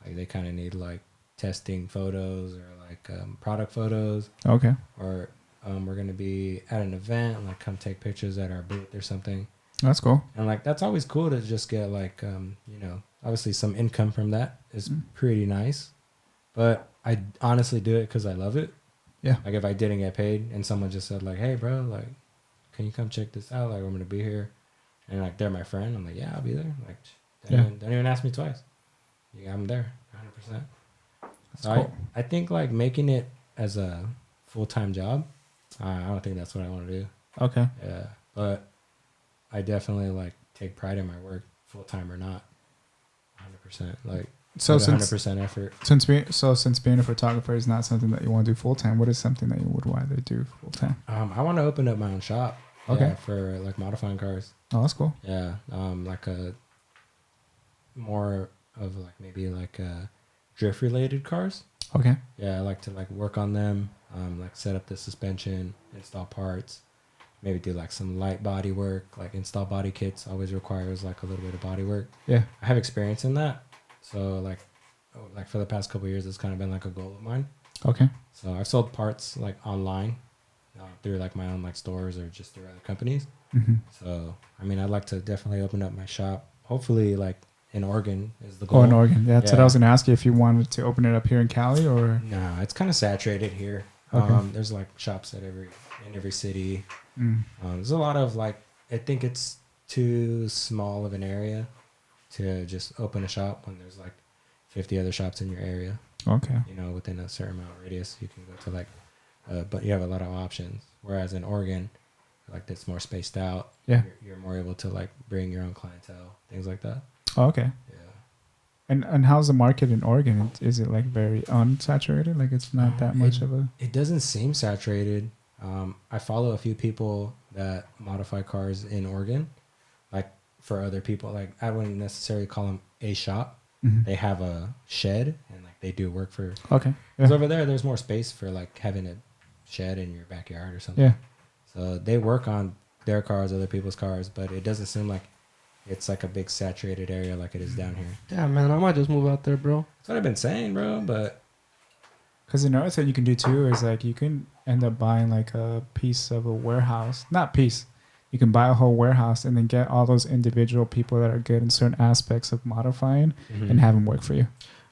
Like they kind of need like testing photos or like product photos, Okay. or we're gonna be at an event and like come take pictures at our booth or something. That's cool. And like that's always cool to just get like you know, obviously some income from that is pretty nice. But I honestly do it because I love it. Yeah. Like if I didn't get paid and someone just said like, "Hey, bro, like, can you come check this out? Like, I'm gonna be here," and like they're my friend, I'm like, "Yeah, I'll be there." Like, don't even ask me twice. Yeah, I'm there, 100%. That's So cool. I think like making it as a full-time job, I don't think that's what I want to do. Okay. Yeah, but I definitely like take pride in my work, full-time or not. 100%. Like, So put since 100% effort. since being a photographer is not something that you want to do full time, what is something that you would rather do full time? I want to open up my own shop. Okay. Yeah, for like modifying cars. Oh, that's cool. Yeah. Like a more of like maybe like drift related cars. Okay. Yeah, I like to like work on them, like set up the suspension, install parts, maybe do like some light body work, like install body kits always requires like a little bit of body work. Yeah. I have experience in that. So like for the past couple of years, it's kind of been like a goal of mine. Okay. So I've sold parts like online through like my own like stores or just through other companies. Mm-hmm. So, I mean, I'd like to definitely open up my shop. Hopefully like in Oregon is the goal. Oh, in Oregon. Yeah, that's what I Yeah. was going to ask you, if you wanted to open it up here in Cali or. No, it's kind of saturated here. Okay. There's like shops in every city. Mm. There's a lot of like, I think it's too small of an area to just open a shop when there's like 50 other shops in your area. Okay. You know, within a certain amount of radius, you can go to like, but you have a lot of options. Whereas in Oregon, like that's more spaced out. Yeah. You're more able to like bring your own clientele, things like that. Oh, okay. Yeah. And how's the market in Oregon? Is it like very unsaturated? Like it's not that much of a. It doesn't seem saturated. I follow a few people that modify cars in Oregon, like for other people. Like I wouldn't necessarily call them a shop. Mhm. They have a shed and like they do work for. Okay. Because Yeah. over there, there's more space for like having a shed in your backyard or something. Yeah. So they work on their cars, other people's cars, but it doesn't seem like it's like a big saturated area like it is down here. Yeah, man, I might just move out there, bro. That's what I've been saying, bro. But Because another thing you can do too is like you can end up buying like a piece of a warehouse. Not piece. You can buy a whole warehouse and then get all those individual people that are good in certain aspects of modifying and have them work for you.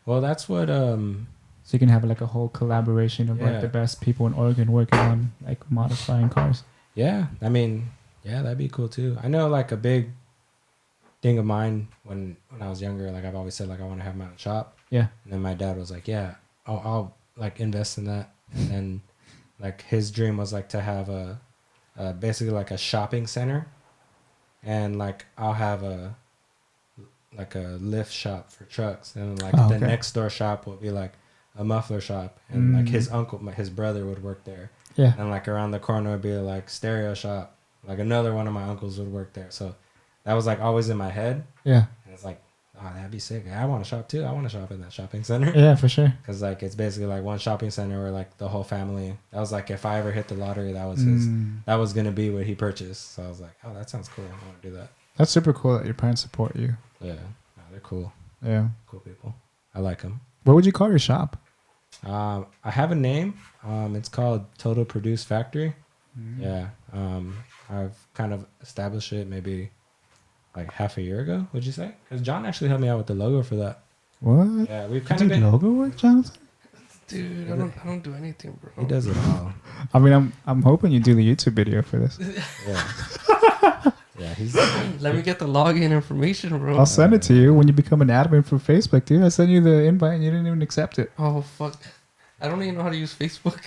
Well, that's what. So you can have like a whole collaboration of Yeah. like the best people in Oregon working on like modifying cars. Yeah, I mean, yeah, that'd be cool too. I know like a big thing of mine when I was younger, like I've always said like I want to have my own shop. Yeah. And then my dad was like, yeah, I'll like invest in that. And then like his dream was like to have a basically like a shopping center, and like I'll have a lift shop for trucks, and like the next door shop will be like a muffler shop, and like his uncle, his brother would work there. Yeah. And like around the corner would be like stereo shop. Like another one of my uncles would work there. So that was like always in my head. Yeah. And it's like, oh, that'd be sick. I want to shop too. I want to shop in that shopping center. Yeah, for sure. Because like it's basically like one shopping center where like the whole family. That was like if I ever hit the lottery, that was his. That was gonna be what he purchased. So I was like, oh, that sounds cool. I want to do that. That's super cool that your parents support you. Yeah, no, they're cool. Yeah. Cool people. I like them. What would you call your shop? I have a name. It's called Total Produce Factory. Yeah. I've kind of established it maybe like half a year ago, would you say? Because John actually helped me out with the logo for that. What? Yeah, we've You kind of do been. logo work, Jonathan? Dude, I don't do anything, bro. He does it all. I mean, I'm hoping you do the YouTube video for this. Yeah. Yeah, he's. Let me get the login information, bro. I'll send it to you when you become an admin for Facebook, dude. I sent you the invite and you didn't even accept it. Oh fuck, I don't even know how to use Facebook.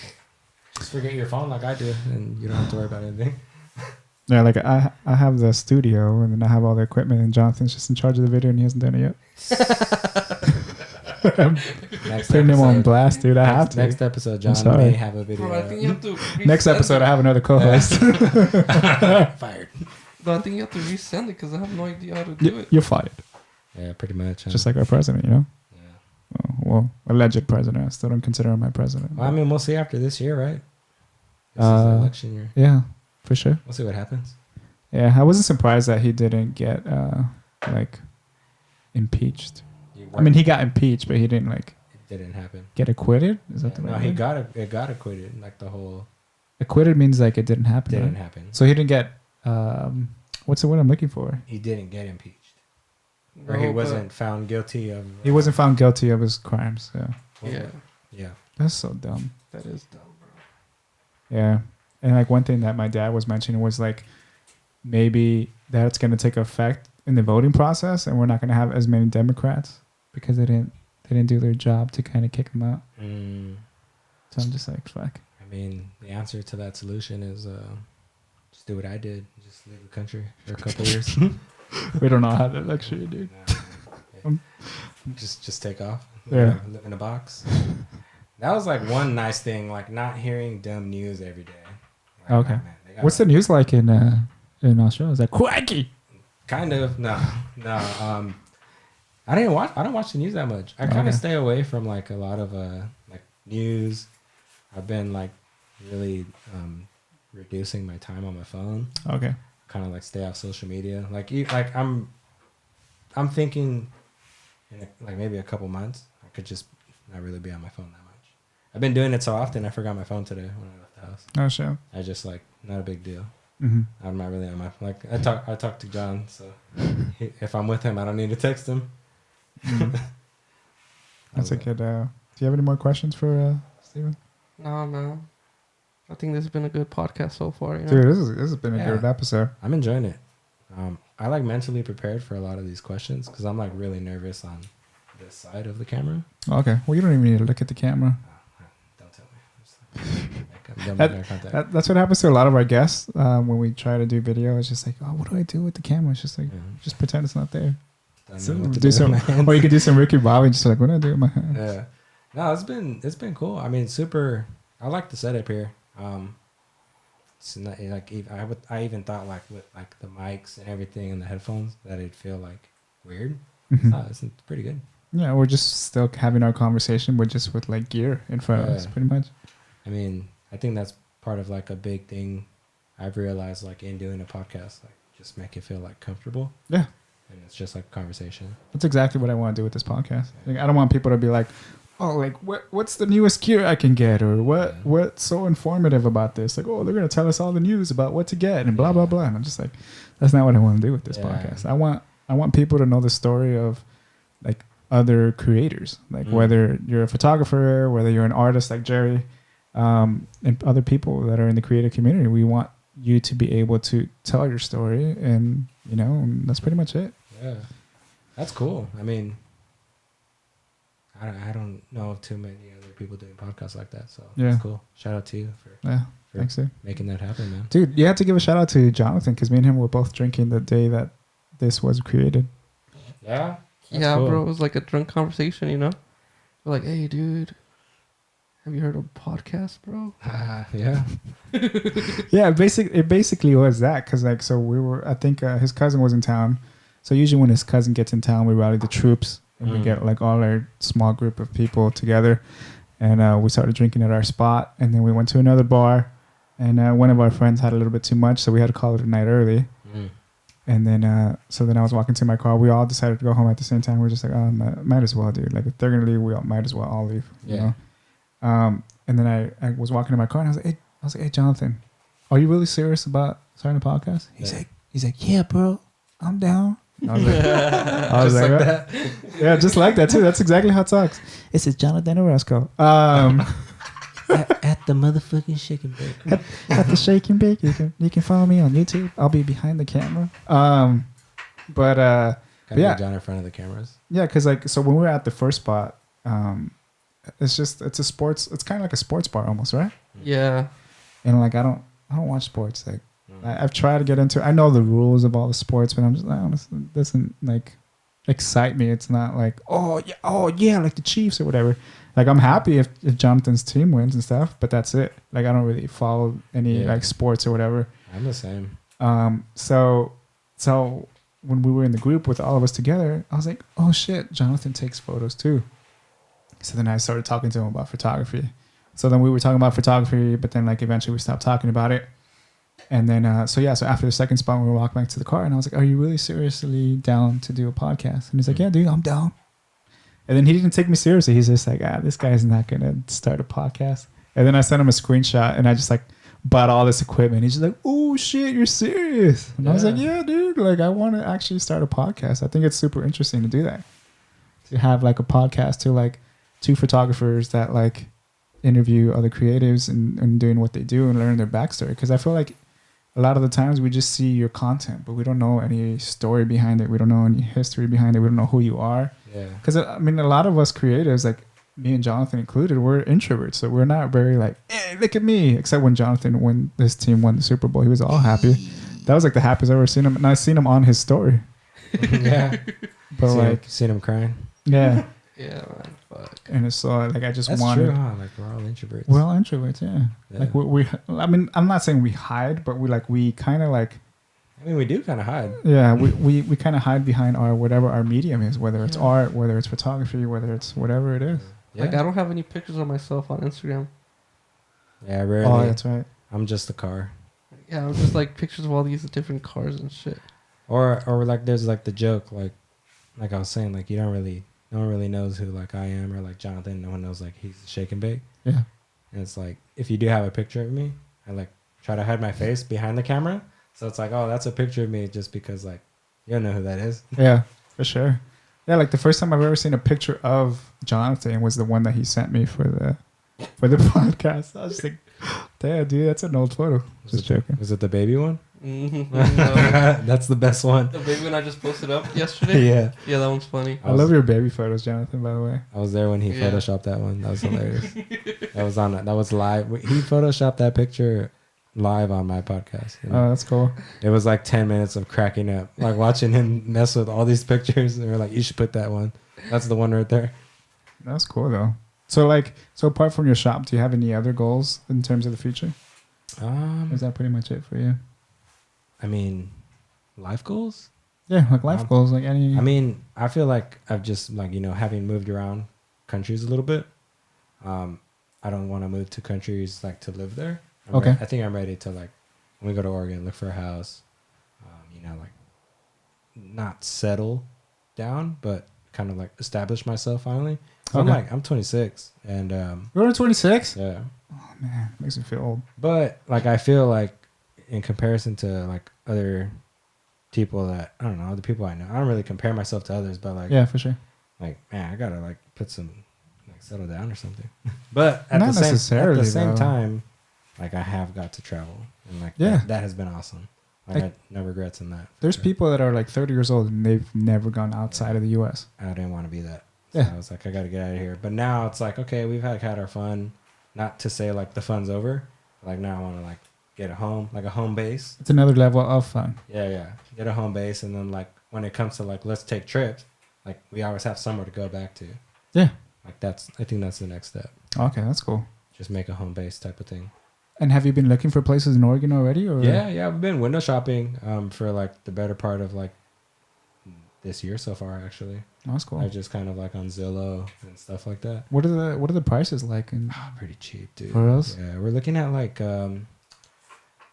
Just forget your phone like I do, and you don't have to worry about anything. Yeah, like I have the studio and then I have all the equipment and Jonathan's just in charge of the video and he hasn't done it yet. I'm putting him on blast, dude. I have to. Next episode, John sorry. may have a video. Bro, I think you have to. Next resend episode, it. I have another co-host. Fired. No, I think you have to resend it because I have no idea how to do it. You're fired. Yeah, pretty much. Just like our president, you know? Yeah. Oh, well, alleged president. I still don't consider him my president. Well, I mean, we'll see after this year, right? This is the election year. Yeah, for sure. We'll see what happens. Yeah, I wasn't surprised that he didn't get like impeached. I mean, he got impeached, but he didn't like It didn't happen. get acquitted. Is that the No, right he word? got acquitted. Like the whole Acquitted means like it didn't happen. didn't right? happen. So he didn't get what's the word I'm looking for? He didn't get impeached, or No, he but- wasn't found guilty of. He wasn't found guilty of his crimes. Yeah, Yeah, Yeah. that's so dumb. that is dumb, bro. Yeah, and like one thing that my dad was mentioning was like maybe that's going to take effect in the voting process, and we're not going to have as many Democrats because they didn't do their job to kind of kick them out. So I'm just like, fuck. I mean, the answer to that solution is just do what I did. Just leave the country for a couple years. We don't know how that luxury, dude. Yeah. Just take off. Yeah. Live in a box. That was like one nice thing, like not hearing dumb news every day. Like, Okay. man, they got- What's the news like in Australia? Is that quacky? Kind of no. I don't watch the news that much. I kind of Okay. stay away from like a lot of like news. I've been like really reducing my time on my phone. Okay. Kind of like stay off social media. Like I'm thinking in like maybe a couple months I could just not really be on my phone that much. I've been doing it so often. I forgot my phone today when I left the house. Oh shit. I just like not a big deal. Mm-hmm. I'm not really on my like I talk to John, so if I'm with him, I don't need to text him. That's a good. Do you have any more questions for Steven? Nah, man. I think this has been a good podcast so far. You know? Dude, this has been a Yeah. good episode. I'm enjoying it. I like mentally prepared for a lot of these questions because I'm like really nervous on this side of the camera. Okay. Well, you don't even need to look at the camera. Don't tell me. I'm done with eye contact. That's what happens to a lot of our guests when we try to do video. It's just like, oh, what do I do with the camera? It's just like, Yeah. just pretend it's not there. Don't So know what to do with some, my hands. or you could do some Ricky Bobby, just like, what do I do with my hands? Yeah. No, it's been cool. I mean, super. I like the setup here. It's not, like I even thought like with like the mics and everything and the headphones that it'd feel like weird. Mhm. It's pretty good. Yeah, we're just still having our conversation, but just with like gear in front of us, Yeah. pretty much. I mean, I think that's part of like a big thing I've realized like in doing a podcast, like just make it feel like comfortable. Yeah. And it's just like a conversation. That's exactly what I want to do with this podcast. Like, I don't want people to be like, oh, like what's the newest gear I can get, or what's so informative about this? Like, oh, they're gonna tell us all the news about what to get and blah blah blah. And I'm just like, that's not what I want to do with this podcast. I want people to know the story of like other creators, like whether you're a photographer, whether you're an artist like Jerry, and other people that are in the creative community. We want you to be able to tell your story, and and that's pretty much it. Yeah, that's cool. I mean, I don't know of too many other people doing podcasts like that, so Yeah. that's cool. Shout out to you for Thanks, dude. making that happen, man. Dude, you have to give a shout out to Jonathan, because me and him were both drinking the day that this was created. Yeah, Yeah, bro. It was like a drunk conversation, We're like, hey, dude, have you heard of podcast, bro? Yeah, Yeah, it basically was that, because like, so we were, I think his cousin was in town. So usually when his cousin gets in town, we rally the troops and we get like all our small group of people together, and we started drinking at our spot, and then we went to another bar, and one of our friends had a little bit too much, so we had to call it a night early. And then so then I was walking to my car. We all decided to go home at the same time. We are just like, oh, might as well, dude. Like, if they're gonna leave, we all might as well all leave. Yeah. And then I was walking to my car, and I was like, hey, Jonathan, are you really serious about starting a podcast? He's like, yeah, bro, I'm down. I was like, that. yeah, just like that too. That's exactly how it talks. It says Jonathan Orozco. At the motherfucking Shake and Bake. At the Shake and Bake. You can follow me on YouTube. I'll be behind the camera. But yeah, John in front of the cameras. yeah, because like, so when we were at the first spot, it's kind of like a sports bar almost, right? Yeah. And like, I don't watch sports. Like, I've tried to get into. I know the rules of all the sports, but I'm just like, it doesn't like excite me. It's not like, oh yeah, like the Chiefs or whatever. Like, I'm happy if Jonathan's team wins and stuff, but that's it. Like, I don't really follow any like sports or whatever. I'm the same. So when we were in the group with all of us together, I was like, oh shit, Jonathan takes photos too. So then I started talking to him about photography. So then we were talking about photography, but then like eventually we stopped talking about it. And then, so after the second spot, we were walking back to the car, and I was like, are you really seriously down to do a podcast? And he's like, yeah, dude, I'm down. And then he didn't take me seriously. He's just like, this guy's not going to start a podcast. And then I sent him a screenshot, and I just like bought all this equipment. He's just like, oh shit, you're serious. And I was like, yeah, dude, like, I want to actually start a podcast. I think it's super interesting to do that. To have like a podcast to like two photographers that like interview other creatives and doing what they do and learn their backstory. Because I feel like a lot of the times we just see your content, but we don't know any story behind it. We don't know any history behind it. We don't know who you are. Yeah. Because I mean, a lot of us creatives, like me and Jonathan included, we're introverts, so we're not very like, hey, look at me. Except when Jonathan, when this team won the Super Bowl, he was all happy. That was like the happiest I've ever seen him, and I seen him on his story. Yeah. But seen him crying. Yeah. Yeah, man. Fuck. And it's so like I just That's wanted. true, huh? Like, we're all introverts. We're all introverts, yeah. Like we I mean, I'm not saying we hide, but we kind of like. I mean, we do kind of hide. Yeah, we kind of hide behind our whatever our medium is, whether it's art, whether it's photography, whether it's whatever it is. Yeah. Like, I don't have any pictures of myself on Instagram. Yeah, rarely. Oh, that's right. I'm just the car. Yeah, I'm just like pictures of all these different cars and shit. Or like there's like the joke, like I was saying, like no one really knows who like I am or like Jonathan. No one knows like he's Shake and Bake. Yeah. And it's like, if you do have a picture of me, I like try to hide my face behind the camera. So it's like, oh, that's a picture of me just because like you don't know who that is. Yeah, for sure. Yeah, like the first time I've ever seen a picture of Jonathan was the one that he sent me for the podcast. I was just like, damn, dude, that's an old photo. Just joking. Was it the baby one? Mm-hmm. That's the best one. The baby one I just posted up yesterday? Yeah. Yeah, that one's funny. I love your baby photos, Jonathan, by the way. I was there when he photoshopped that one. That was hilarious. That was live. He photoshopped that picture live on my podcast. And Oh, that's cool. it was like 10 minutes of cracking up, like watching him mess with all these pictures. And we're like, you should put that one. That's the one right there. That's cool though. So apart from your shop, do you have any other goals in terms of the future? Or is that pretty much it for you? I mean, life goals? Yeah, like life goals, like any. I mean, I feel like I've just like, having moved around countries a little bit. I don't want to move to countries like to live there. Okay. I think I'm ready to like, when we go to Oregon, look for a house, like not settle down, but kind of like establish myself finally. So Okay. I'm 26 and, You're only 26? yeah, Oh man, makes me feel old. but like, I feel like in comparison to like other people that, I don't know, other people I know, I don't really compare myself to others, but like, Yeah, for sure. like, man, I gotta like put some, like settle down or something. But at Not the necessarily, same though. time, like I have got to travel, and like Yeah. that has been awesome. Like, Like, I no regrets in that. There's So, people that are like 30 years old and they've never gone outside of the U.S. I didn't want to be that. So Yeah. I was like, I gotta get out of here. But now it's like, okay, we've had our fun. Not to say like the fun's over. Like now I want to like get a home, like a home base. It's another level of fun. Yeah. Get a home base, and then like when it comes to like let's take trips, like we always have somewhere to go back to. Yeah. Like I think that's the next step. Okay, that's cool. Just make a home base type of thing. And have you been looking for places in Oregon already? Or? Yeah. I've been window shopping for like the better part of like this year so far. Actually, Oh, that's cool. I just kind of like on Zillow and stuff like that. What are the prices like? In, Pretty cheap, dude. For us? Yeah, we're looking at like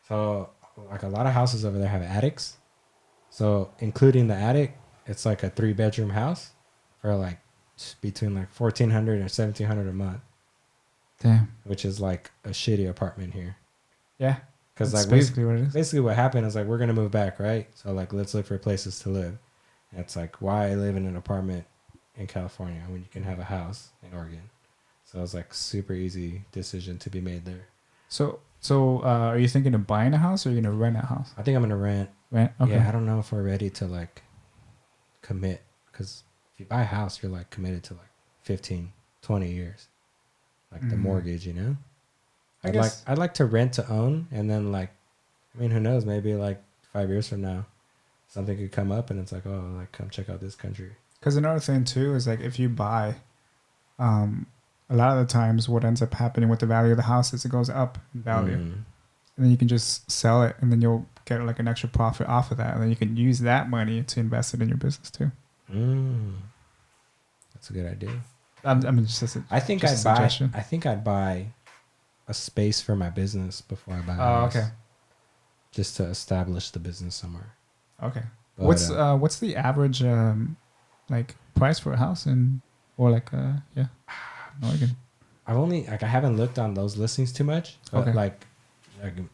so like a lot of houses over there have attics. So including the attic, it's like a 3-bedroom house for like between like $1,400 or $1,700 a month, damn. which is like a shitty apartment here. Yeah. Because That's like we've basically what it is. basically what happened is like we're gonna move back, right? So like let's look for places to live. And it's like why live in an apartment in California when you can have a house in Oregon? So it was like super easy decision to be made there. So are you thinking of buying a house or are you gonna rent a house? I think I'm gonna rent. Rent. Okay. Yeah, I don't know if we're ready to like commit, because if you buy a house, you're like committed to like 15, 20 years, like the Mhm. mortgage, you know. I guess. I'd like to rent to own, and then like, I mean, who knows? Maybe like 5 years from now, something could come up, and it's like, oh, like come check out this country. Because another thing too is like if you buy, a lot of the times what ends up happening with the value of the house is it goes up in value, and then you can just sell it, and then you'll get like an extra profit off of that, and then you can use that money to invest it in your business too. That's a good idea. I mean, just as a, I think just I'd a buy. suggestion. I think I'd buy a space for my business before I buy a Oh, house. okay. Just to establish the business somewhere. Okay. But, What's the average like price for a house in Oregon? I've only like I haven't looked on those listings too much, but Okay. like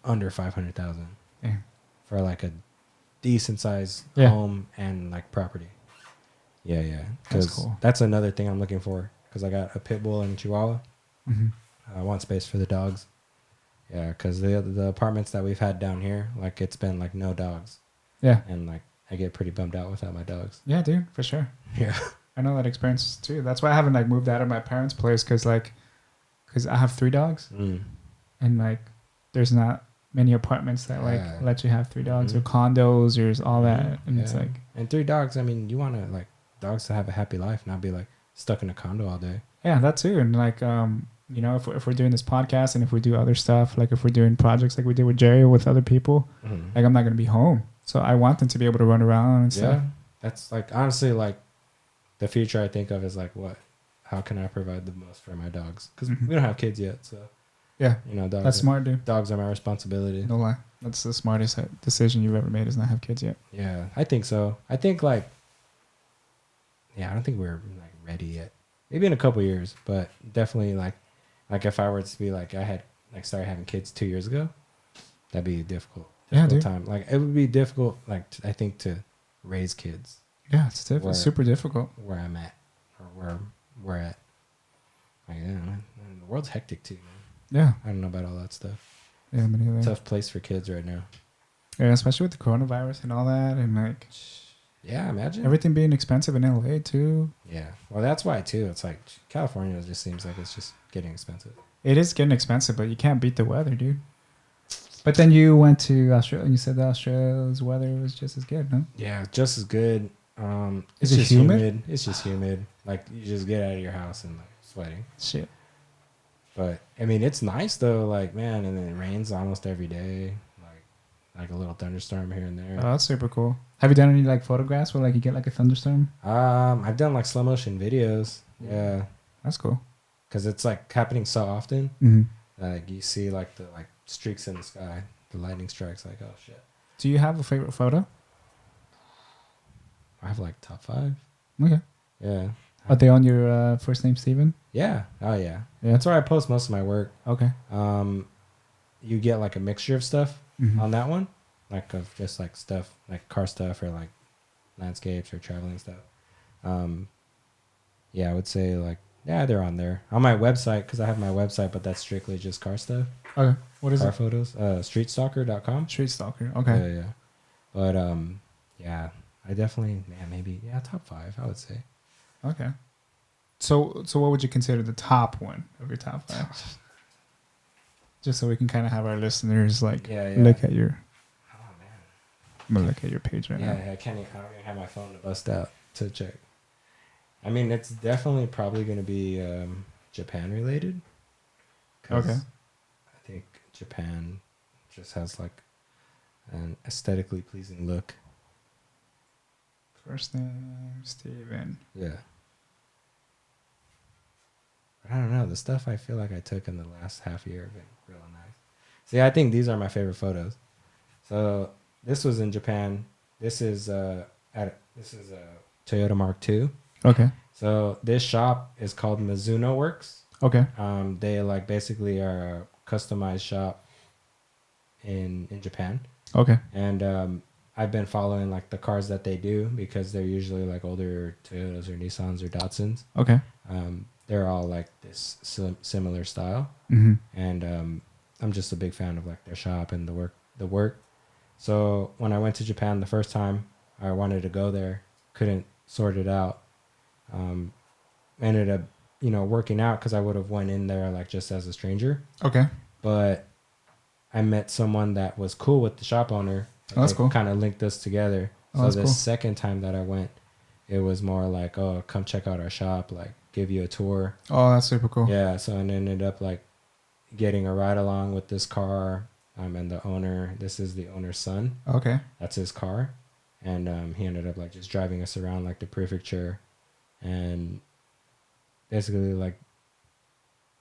under 500,000 Yeah. for like a decent sized Yeah. home and like property. Yeah. That's 'Cause cool. that's another thing I'm looking for, because I got a pit bull and Chihuahua. Mm-hmm. I want space for the dogs. Yeah, because the apartments that we've had down here, like it's been like no dogs, Yeah. and like I get pretty bummed out without my dogs. Yeah, dude, for sure. Yeah. I know that experience too. That's why I haven't like moved out of my parents' place because I have 3 dogs and like there's not many apartments that like Yeah. let you have 3 dogs Mhm. or condos or all that, and it's Yeah. like And 3 dogs. I mean, you want to like dogs to have a happy life, not be like stuck in a condo all day. yeah, that too. And like if we're doing this podcast and if we do other stuff, like if we're doing projects like we did with Jerry or with other people, like I'm not gonna be home, so I want them to be able to run around and stuff. Yeah, that's like honestly like the future I think of is like how can I provide the most for my dogs? Because Mhm. we don't have kids yet, so Yeah, dogs. that's smart, dude. Dogs are my responsibility. No lie, that's the smartest decision you've ever made is not have kids yet. Yeah, I think so. I think like, I don't think we're like ready yet. Maybe in a couple years, but definitely like if I were to be like I had like started having kids 2 years ago, that'd be difficult. Yeah, dude. Time. Like it would be difficult. Like I think to raise kids Yeah, it's Where- super difficult. where I'm at or where we're at. Like, yeah, man, the world's hectic too, man. Yeah, I don't know about all that stuff. yeah, me neither. Tough place for kids right now. Yeah, especially with the coronavirus and all that, and like Yeah, imagine. everything being expensive in LA too. Yeah, well, that's why too. It's like California just seems like it's just getting expensive. It is getting expensive, but you can't beat the weather, dude. But then you went to Australia and you said that Australia's weather was just as good, no? Yeah, just as good. It's Is it just humid? It's just humid. Like you just get out of your house and like sweating. Shit. But I mean, it's nice though. Like man, and then it rains almost every day. Like a little thunderstorm here and there. Oh, that's super cool. Have you done any like photographs where like you get like a thunderstorm? I've done like slow motion videos. Yeah, That's cool. because it's like happening so often. Mm-hmm. Like you see like the like streaks in the sky, the lightning strikes. Like oh shit. Do you have a favorite photo? I have like top 5. Okay. Yeah. Are they on your first name, Steven? Yeah. Oh yeah. Yeah. That's where I post most of my work. Okay. You get like a mixture of stuff Mhm. on that one, like of just like stuff like car stuff or like landscapes or traveling stuff. Yeah, I would say like yeah, they're on there on my website because I have my website, but that's strictly just car stuff. Okay. What is Car it? photos. Streetstalker.com. Street Stalker. Okay. Yeah, yeah. But yeah, I definitely maybe top 5 I would say. Okay. So what would you consider the top one of your top 5? Just so we can kind of have our listeners like look at your. Oh man. I'm gonna look at your page right now. Yeah, I don't even have my phone to bust out to check. I mean, it's definitely probably going to be Japan related. Okay. I think Japan just has like an aesthetically pleasing look. First name Steven. Yeah. I don't know. The stuff I feel like I took in the last half year have been real nice. See, I think these are my favorite photos. So this was in Japan. This is a Toyota Mark II. Okay. So this shop is called Mizuno Works. Okay. They like basically are a customized shop in Japan. Okay. And I've been following like the cars that they do because they're usually like older Toyotas or Nissans or Datsuns. Okay. They're all like this similar style. Mm-hmm. And I'm just a big fan of like their shop and the work. So when I went to Japan the first time, I wanted to go there, couldn't sort it out. Ended up, working out because I would have went in there like just as a stranger. Okay. But I met someone that was cool with the shop owner. Oh, that's cool. Kind of linked us together. Oh, So the cool. second time that I went, it was more like, oh, come check out our shop, like give you a tour. Oh, that's super cool. Yeah, so I ended up like getting a ride along with this car. And the owner, this is the owner's son. Okay. That's his car. And he ended up like just driving us around like the prefecture and basically like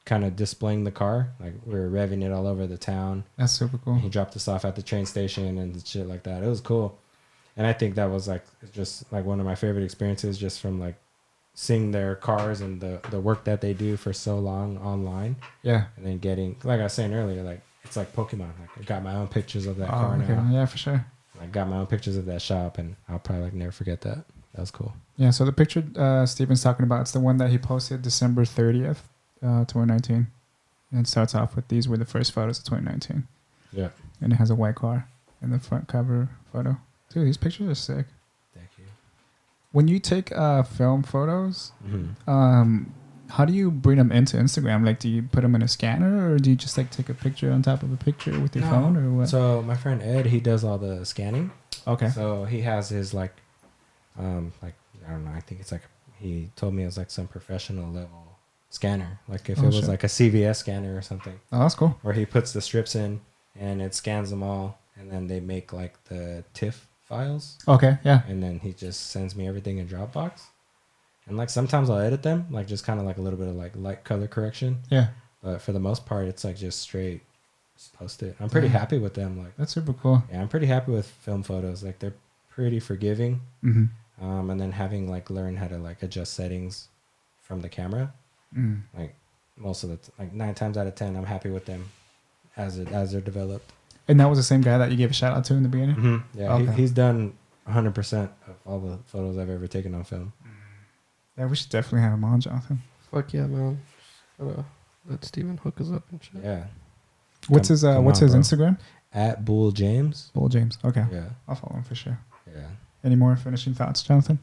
kind of displaying the car. Like we were revving it all over the town. That's super cool. He dropped us off at the train station and shit like that. It was cool. And I think that was like just like one of my favorite experiences just from like seeing their cars and the work that they do for so long online. Yeah. And then getting, like I was saying earlier, like it's like Pokemon. Like I got my own pictures of that Oh, car okay. now. Yeah, for sure. I got my own pictures of that shop and I'll probably like never forget that. That was cool. Yeah, so the picture Steven's talking about, it's the one that he posted December 30th, 2019. And it starts off with these were the first photos of 2019. Yeah. And it has a white car in the front cover photo. Dude, these pictures are sick. Thank you. When you take film photos, Mm-hmm. how do you bring them into Instagram? Like, do you put them in a scanner or do you just like take a picture on top of a picture with your phone or what? So my friend Ed, he does all the scanning. Okay. So he has his like I don't know. I think it's like he told me it was like some professional level scanner. Like if Oh, it was shit. like a CVS scanner or something, Oh, that's cool. where he puts the strips in and it scans them all, and then they make like the TIFF files, Okay, yeah. and then he just sends me everything in Dropbox. And like sometimes I'll edit them, like just kind of like a little bit of like light color correction. Yeah. But for the most part, it's like just straight, just post it. I'm pretty Yeah. happy with them. Like, That's super cool. yeah, I'm pretty happy with film photos. Like they're pretty forgiving. Mm-hmm. And then having like learned how to like adjust settings from the camera. Mm. Like most of the like 9 times out of 10, I'm happy with them as they're developed. And that was the same guy that you gave a shout out to in the beginning? Mm-hmm. Yeah, Okay. he's done 100% of all the photos I've ever taken on film. Yeah, we should definitely have him on, Jonathan. Fuck yeah, man. Gotta let Steven hook us up and shit. Yeah. What's his come What's on, his bro. Instagram? At Bull James. Bull James. Okay. Yeah. I'll follow him for sure. Yeah. Any more finishing thoughts, Jonathan?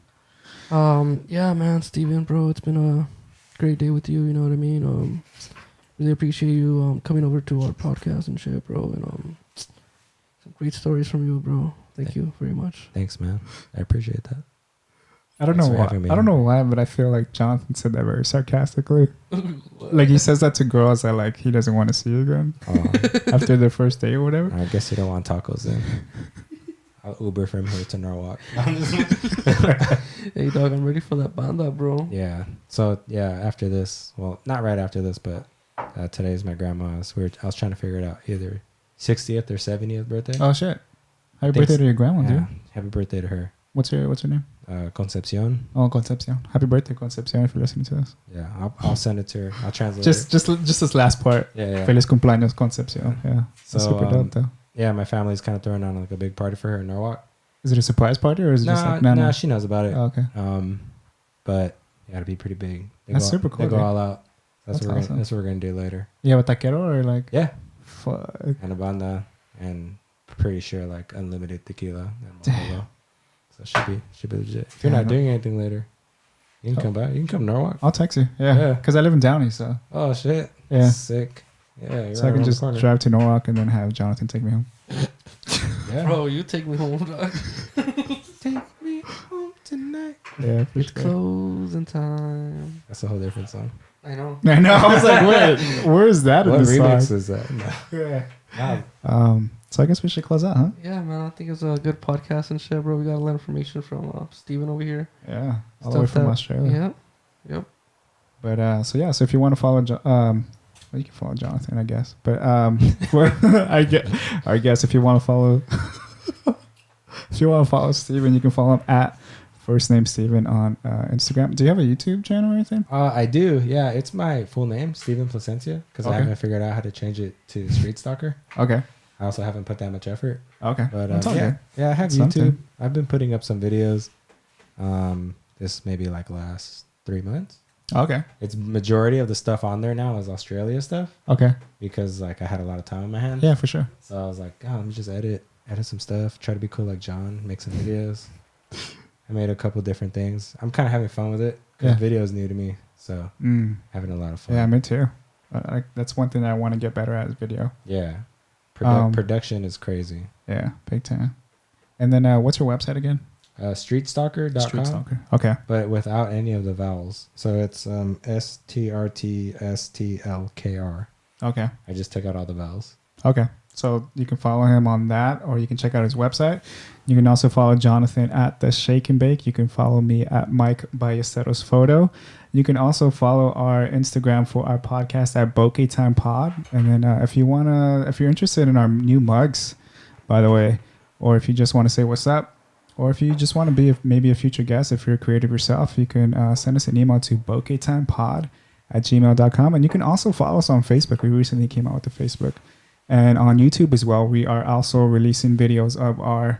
Yeah, man, Steven, bro, it's been a great day with you. You know what I mean? Really appreciate you coming over to our podcast and shit, bro. And Some great stories from you, bro. Thank you very much. Thanks, man. I appreciate that. I don't Thanks know for why. having me I don't on. know why, but I feel like Jonathan said that very sarcastically. Like he says that to girls that like he doesn't want to see again after their first date or whatever. I guess you don't want tacos then. I'll Uber from here to Norwalk. Hey, dog, I'm ready for that banda, bro. Yeah. So yeah, after this, well, not right after this, but today's my grandma's. I was trying to figure it out, either 60th or 70th birthday. Oh shit! Happy Thanks. birthday to your grandma, Yeah. dude. Happy birthday to her. What's her name? Concepcion. Oh, Concepcion. Happy birthday, Concepcion, if you're listening to us. Yeah, I'll send it to her. I'll translate Just this last part. it. Yeah. Feliz cumpleaños, Concepcion. Yeah. That's So, super dope, though. Yeah, my family's kind of throwing on like a big party for her in Norwalk. Is it a surprise party or is it just like Nah, she knows about it. Oh, okay. But it got to be pretty big. That's super cool, They go dude. all out. That's awesome. what we're gonna do later. Yeah, with taquero or like. Yeah, Fuck. and a banda, and pretty sure like unlimited tequila. And Damn. Modelo. So should be legit. If you're Yeah, not no. doing anything later, you can come by. You can come to Norwalk. I'll text you. Yeah. Yeah. Because I live in Downey, so. Oh shit. Yeah. Sick. Yeah. You're So I right can around just the corner. drive to Norwalk and then have Jonathan take me home. Yeah. Bro, you take me home, dog. Take me home tonight. Yeah, for It's sure. closing time. That's a whole different song. I know. I know. I was like, wait, where is that in What the remix song? is that? No. Yeah. Wow. So I guess we should close out, huh? Yeah, man, I think it's a good podcast and shit, bro. We got a lot of information from Steven over here. Yeah. All the way Stuff from that- Australia. Yep. But so if you want to follow, well, you can follow Jonathan, I guess. But I guess if you want to follow, Steven, you can follow him at first name Steven on Instagram. Do you have a YouTube channel or anything? I do. Yeah, it's my full name, Steven Placencia, because I Okay. haven't figured out how to change it to Street Stalker. Okay. I also haven't put that much effort. Okay. But That's all yeah, good. yeah, I have Something. YouTube. I've been putting up some videos. This maybe like last 3 months. Okay. It's majority of the stuff on there now is Australia stuff Okay. because like I had a lot of time on my hands. Yeah, for sure. So I was like, oh, let me just edit some stuff, try to be cool like John, make some videos. I made a couple different things. I'm kind of having fun with it because Yeah. video is new to me, so having a lot of fun. Yeah, me too. That's one thing that I want to get better at is video. Yeah. Production is crazy. Yeah, big time. And then what's your website again? Streetstalker.com, Street Stalker. Okay. but without any of the vowels. So it's STRTSTLKR. Okay. I just took out all the vowels. Okay. So you can follow him on that, or you can check out his website. You can also follow Jonathan at the Shake and Bake. You can follow me at Mike Ballesteros Photo. You can also follow our Instagram for our podcast at Bokeh Time Pod. And then if you're interested in our new mugs, by the way, or if you just want to say what's up, or if you just want to be maybe a future guest, if you're creative yourself, you can send us an email to bokehtimepod@gmail.com. And you can also follow us on Facebook. We recently came out with the Facebook. And on YouTube as well, we are also releasing videos of our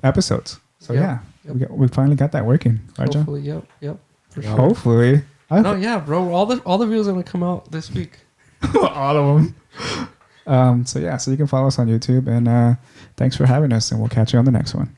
episodes. So Yep. yeah, we finally got that working, right, John? Hopefully, yep. For sure. Hopefully, No, yeah, bro. All the videos are gonna come out this week. all of them. So you can follow us on YouTube, and thanks for having us, and we'll catch you on the next one.